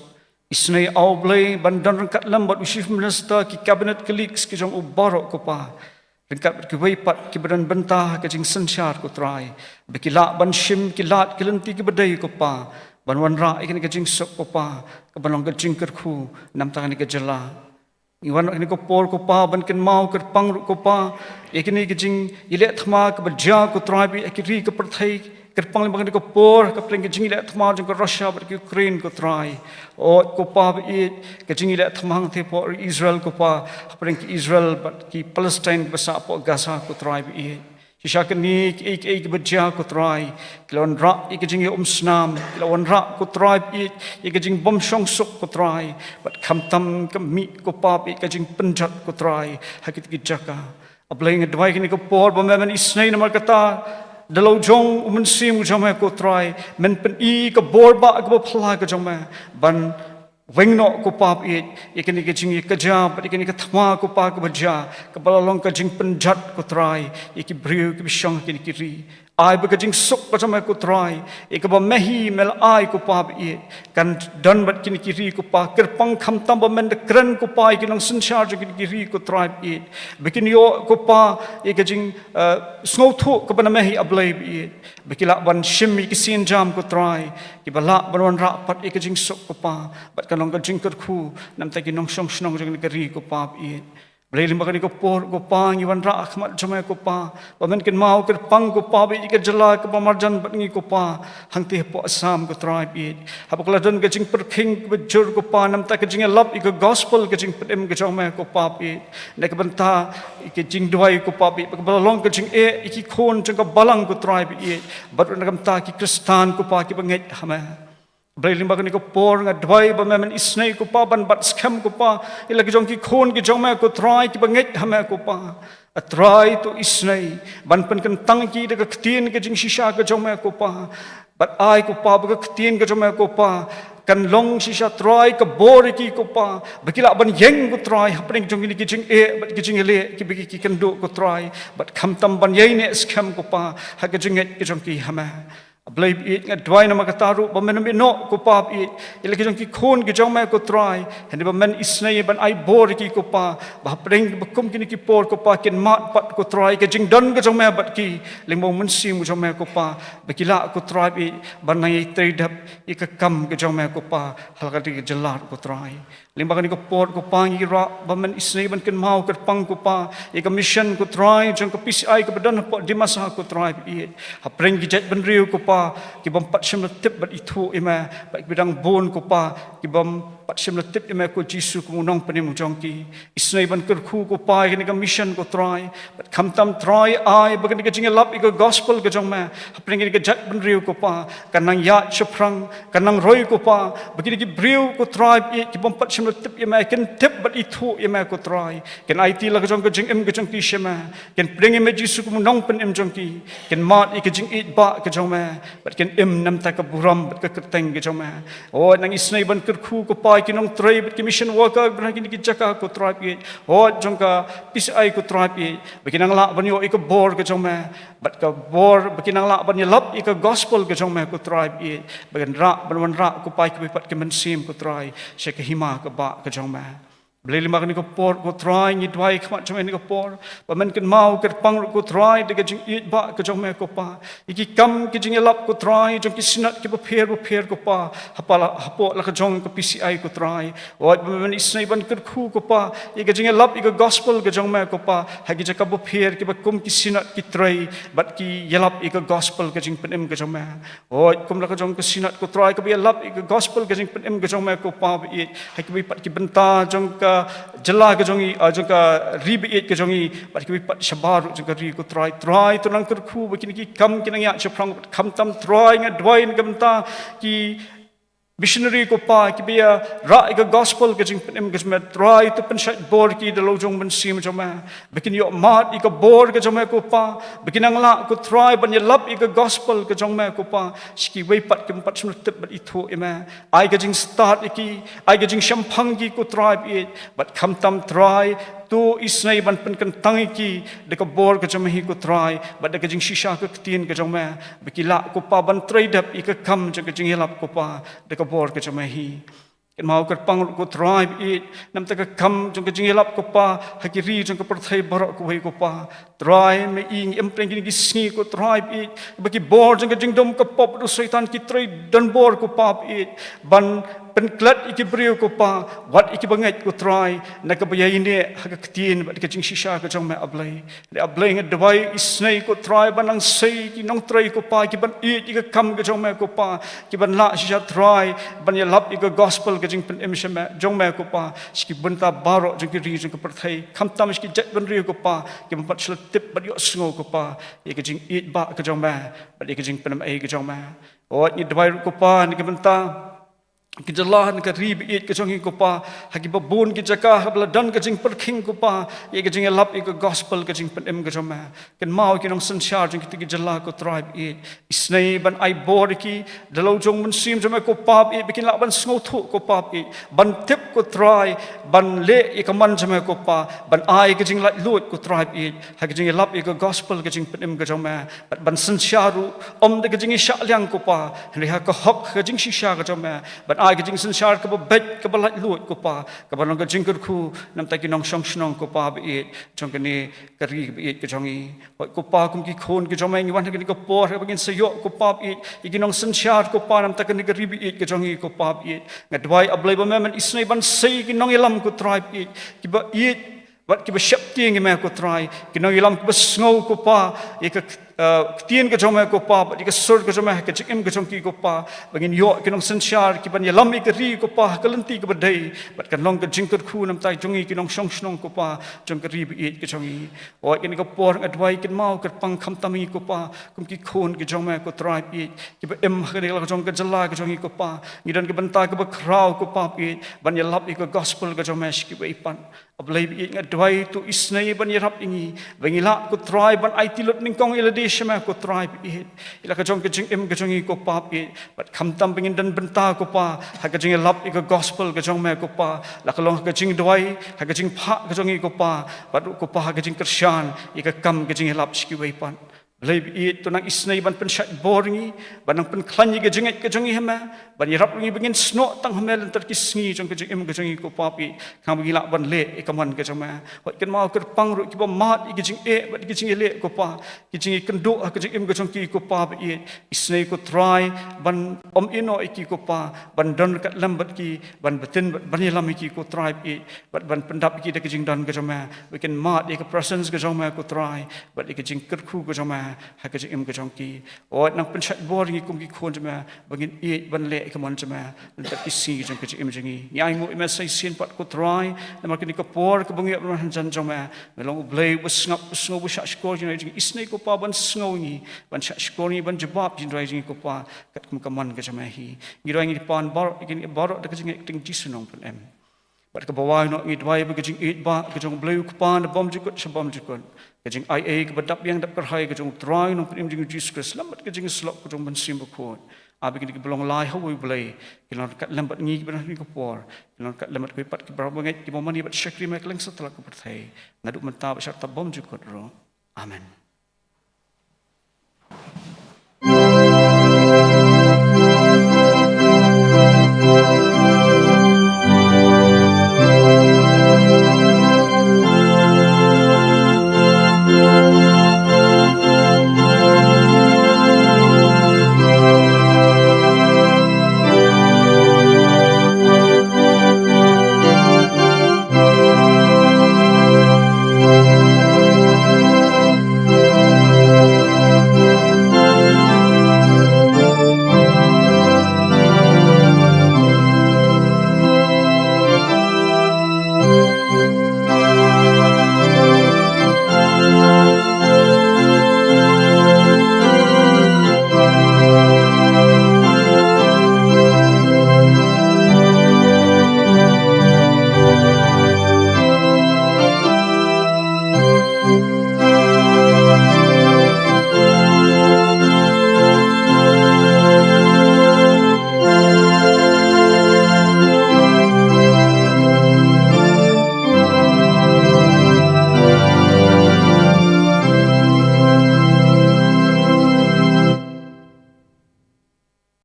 isnai ablai ban dan kat lambat chief minister ki cabinet colleagues ki jong ubarok ko pa Ringkat berkiwai pat ki badan bentah ke jing sensyar ko try. Bekila ban shim ki lat ki lenti ki badai ko pa. Ban wan ra ikan ke jing sok ko pa. Ke banong ke jing kerku nam tangan ke jela. Iwan ini ko por ko pa ban ken mau ker pang ko pa. Ikan ke jing ile thma ke baja ko try bi akiri ke perthai kerpang limang ko por ke pleng ke jing ile thma jing ko Russia ber ki Ukraine ko try. O ko pa i ke jing ile thmang the por Israel ko pa pleng ki Israel but ki Palestine basa po Gaza ko try bi Shisha ke ni ke baja ko try kilon ra ke jing snam kilon ra ko try i ke jing bom shong sok ko try but kham tam ke mi ko pa ke jing penjat ko try hakit ki jaka ableng adwai ke ni ko por bom men isnai namar kata Dalau jong umen sim jama ko try men pen I ka borba ka phla ka jama ban wengno ko pap I ikeni ke jing ka ja but ikeni ka thma ko pa ka baja ka balalong ka jing penjat ko try iki briu ki bishang ki ri ai ba ka jing sok ka jama ko try ikaba mehi mel ai ko pap I kan dan bat kini kiri ko pa kerpang kham tam ba men de kran ko pa ki nang sun charge ki ri ko try I bikin yo ko pa ik jing snow thu ka ban mehi ablai I bikila ban shimmi ki sin jam ko try ki bala ban wan ra pat ik jing sok ko pa bat kanong ka jing ker khu nam ta ki nong shong snong jing ki ri ko pa I Blai limba kani ko por ko pa ngiwan ra akhmat jama ko pa bamen ken mau ker pang ko pa bi ke jala ko marjan bat ngi ko pa hangti po asam ko tribe I hapakla don ke jing perking ko jur ko pa nam ta ke jing love I ko gospel ke jing pedem ke jama ko pa bi nek banta ke jing duai ko pa bi balong ke jing e ki khon jang ko balang ko tribe I bat nakam ta ki kristan ko pa ki banget hama Blai limba kani ko por nga dwai ba men isnai ko pa ban bat scam ko pa ila ki jong ki khon ki jong ma ko try ki banget hama ko pa a try to isnai ban pen kan tang ki de ka tien ke jing shisha ka jong ma ko pa bat ai ko pa ba ka tien ka jong ma ko pa kan long shisha try ka bor ki ko pa bakila ban yeng ko try hapeng jong ki jing e bat ki jing le ki bi ki kan do ko try bat kham tam ban yei ne scam ko pa ha ka jing ki jong ki hama Ablay it ngadway na makataru ba men no ko pa it ila ki jong ki khon ki jong ma ko try hen ba men isnay ban ai bor ki ko pa ba preng ba kum ki por ko pa kin mat pat ko try ke jing don ke jong ma bat ki ling mo mun sim jong ma ko pa ba kila ko try bi ban nai tridap ik kam ke jong ma ko pa hal ka ti jelat ko try ling ba ni ko por ko pa ngi ra ba men isnay ban kin mau ker pang ko pa ik mission ko try jong ko PCI ko badan po di masa ko try bi ha preng ki jet ban riu ko pa ki bam pat sim tip bat itu ima ba bidang bon ko pa ki bam pat sim tip ima ko jisu ko nong panim jong ki isnai ban ker khu ko pa ki ka mission ko try but kham tam try ai ba ki jing lap i ko gospel ko jong ma hapring ki jat ban riu ko pa kanang ya chuprang kanang roi ko pa ba ki briu ko try ki bam pat sim tip ima ken tip bat itu ima ko try ken IT la ko jong ko jing im ko jong ki shema ken bring ima jisu ko nong panim jong ki ken mat i ki jing it ba ko jong ma bat ken im nam ta ka buram bat ka kerteng ke joma o nang isnai ban ker khu ko pai ki nong trai bat ki mission worker ban ki jaka ko trai pi o jongka PCI ko trai pi bakinang la ban yo ik bor ke joma bat ka bor bakinang la ban lap ik gospel ke joma ko trai pi bagan ra ban ra ko pai ki pat ki men sim ko trai she ke hima ka ba ke joma Beli lima kini ko por ko try ni dwai kmat cuma ni ko por pamen ken mau ker pang ko try de jing it ba ke jong me ko pa iki kam ke jing lap ko try jong ki sinat ki per ko pa hapala hapo la ka jong ko PCI ko try o pamen isnai ban ker khu ko pa iki jing lap iki gospel ke jong me ko pa hagi jaka bo per ki ba kum ki sinat ki try bat ki yelap iki gospel ke jing penem ke jong me o kum la ka jong ko sinat ko try ko bi lap iki gospel ke jing penem ke jong me ko pa bi hagi bi pat ki benta jong ka jela ke jongi jongka ribi ke jongi pat ki pat shabar jongka ri ko try to nang ker khu bakini ki kam kinang ya chaprang kam tam try nga dwai nga benta ki missionary ko pa ki bia ra ka gospel ke jing penem ke met try to pen shat bor ki de lo jong ben sim joma bikin yo mat i ka bor ke joma ko pa bikin ang la ko try ban ye lap i ka gospel ke jong ma ko pa ski wei pat ke pat sum tip bat i tho ema ai ke jing start ki ai ke jing shampang ki ko try i but kam tam try tu isnai ban pen kan tangi ki de ka bor ke joma hi ko try but de ke jing shisha ke tin ke joma bikila ko pa ban trade up i ka kam jong ke jing lap ko pa de ka bor ke joma hi ken mau ker pang ko tribe it nam ta ka kam jong ke jing lap ko pa hakiri jong ke perthai barok ko hi ko pa try me ing em preng ki sni ko tribe it baki bor jong ke jing dom ka pop do setan ki trai dan bor ko pap it ban penklat iki brio ko pa wat iki bangai ko try na ka baya ini hak ketin bat ke jing shisha ka jong me ablai le ablai nge dawai isnai ko try banang sei ki nong try ko pa ki ban it ki kam ka jong me ko pa ki ban la shisha try ban ya lap ik gospel ka jing pen em shema jong me ko pa ski benta baro jing ki ri jing ko perthai kam tam ski jet ban ri ko pa ki ban pat sel tip bat yo sngo ko pa ik jing it ba ka jong me bat ik jing pen ai ka jong me o ni dawai ko pa ni ki benta ki jalah ni ka rib it ke jong ko pa hagi babun ki jaka habla dan ke jing perking ko pa ye ke jing lap ik gospel ke jing pen em ke jong ma ken mau ki nong san char jing ki jalah ko tribe it isnai ban ai bor ki dalo jong mun sim jong ko pa it bikin lak ban sngo thu ko pa it ban tip ko try ban le ik man jong ko pa ban ai ke jing lat lut ko tribe it hagi jing lap ik gospel ke jing pen em ke jong ma ban san charu om de ke jing sha liang ko pa ri ha ko hok ke jing shisha ke jong ma ban ai ke jing sensar ke bet ke balat lut ko pa ke ban ke jing ku nam ta ki nong song snong ko pa bi jong ke ni kari bi ke jong i ko pa kum ki khon ke jong mai wan ke ni ko por ke bagin sayo ko pa bi ki nong sensar ko pa nam ta ke ni kari bi ke jong i ko pa bi ngadwai ablai ba men isnai ban sei ki nong ilam ko tribe i ki ba i wat ki ba shapti ngi me ko try ki nong ilam ko sngo ko pa ik tien ke jong ko pa ba ka sur ke jong ke chikim ke jong ki ko pa bagin yo ke nong sanchar ki ban yalam ik ri ko pa kalanti ke badai bat kan long ke jingker khu nam tai jong ki nong song snong ko pa jong ke ri bi ke jong i o ke ni ko por adwai kin mau ke pang kham tami ko pa kum ki khon ke jong ko try i ki ba em ke ni jong ke jala ke jong ko pa ni dan ke banta ke ba krau ko pa i ban yalap ik gospel ke jong ki ba ipan ablai bi ngadwai tu isnai ban yarap ingi bangila ko try ban ai tilot ning kong ilade shema ko try bi ila ka jong ke jing em ke jong ko pa bi bat kham tam bangin dan benta ko pa ha ka jing lap ik gospel ke jong ko pa la ka long ka jing dwai ha ka jing pha ke jong ko pa bat ko pa ha ka jing kershan ik kam ke jing lap ski wai pan Belai biit tu nang isnai ban pen syat boringi, ban nang pen klanyi ke jengi hema, ban irap ngi bengin snok tang hema lan terkisngi jong ke jengi ko papi, kang bagi lak ban le ikaman ke jama. Wat ken mau ke pang ru ki ba mat ke jeng bat ke jeng le ko pa, ke jeng kenduk ke jeng ke jong ki ko pa biit, isnai ko try ban om ino iki ko pa, ban don kat lambat ki, ban betin ban lam iki ko try biit, ban pendap ki de ke jeng don ke jama, weken mat ke presence ke jama ko try, bat ke jeng kerku ke jama hak ke im ke jongki o nang pen chat bor ngi kum ki khon jama bangin e ban le ke mon jama tak ki si jong ke im jengi nyai ngo im sai sin pat ko try na ma ke ni ko por ke bangi ran jan jama melong blay bus ngap sngo bu sha skor jing jing isnei ko pa ban sngo ngi ban sha skor ni ban jabab jing rai jing ko pa kat kum kaman ke jama hi ngi rai ngi pan bar ke ni bar de ke jing ting jisunong pen em bat ke bawai no ngi dwai be ke jing e ba ke jong blay ku pan bom jikut shabom jikut kajing ai ke badap yang dap kerhai kajing try nong pim jing Jesus Christ lambat kajing slok kajing ban sim bukot abi ke belong lai hawi blai kilon kat lambat ngi ban ni ko por kilon kat lambat ko pat ke berapa ngai ki momani bat syakri mek leng setelah ko perthai ngaduk menta ba syat bom jikot ro amen.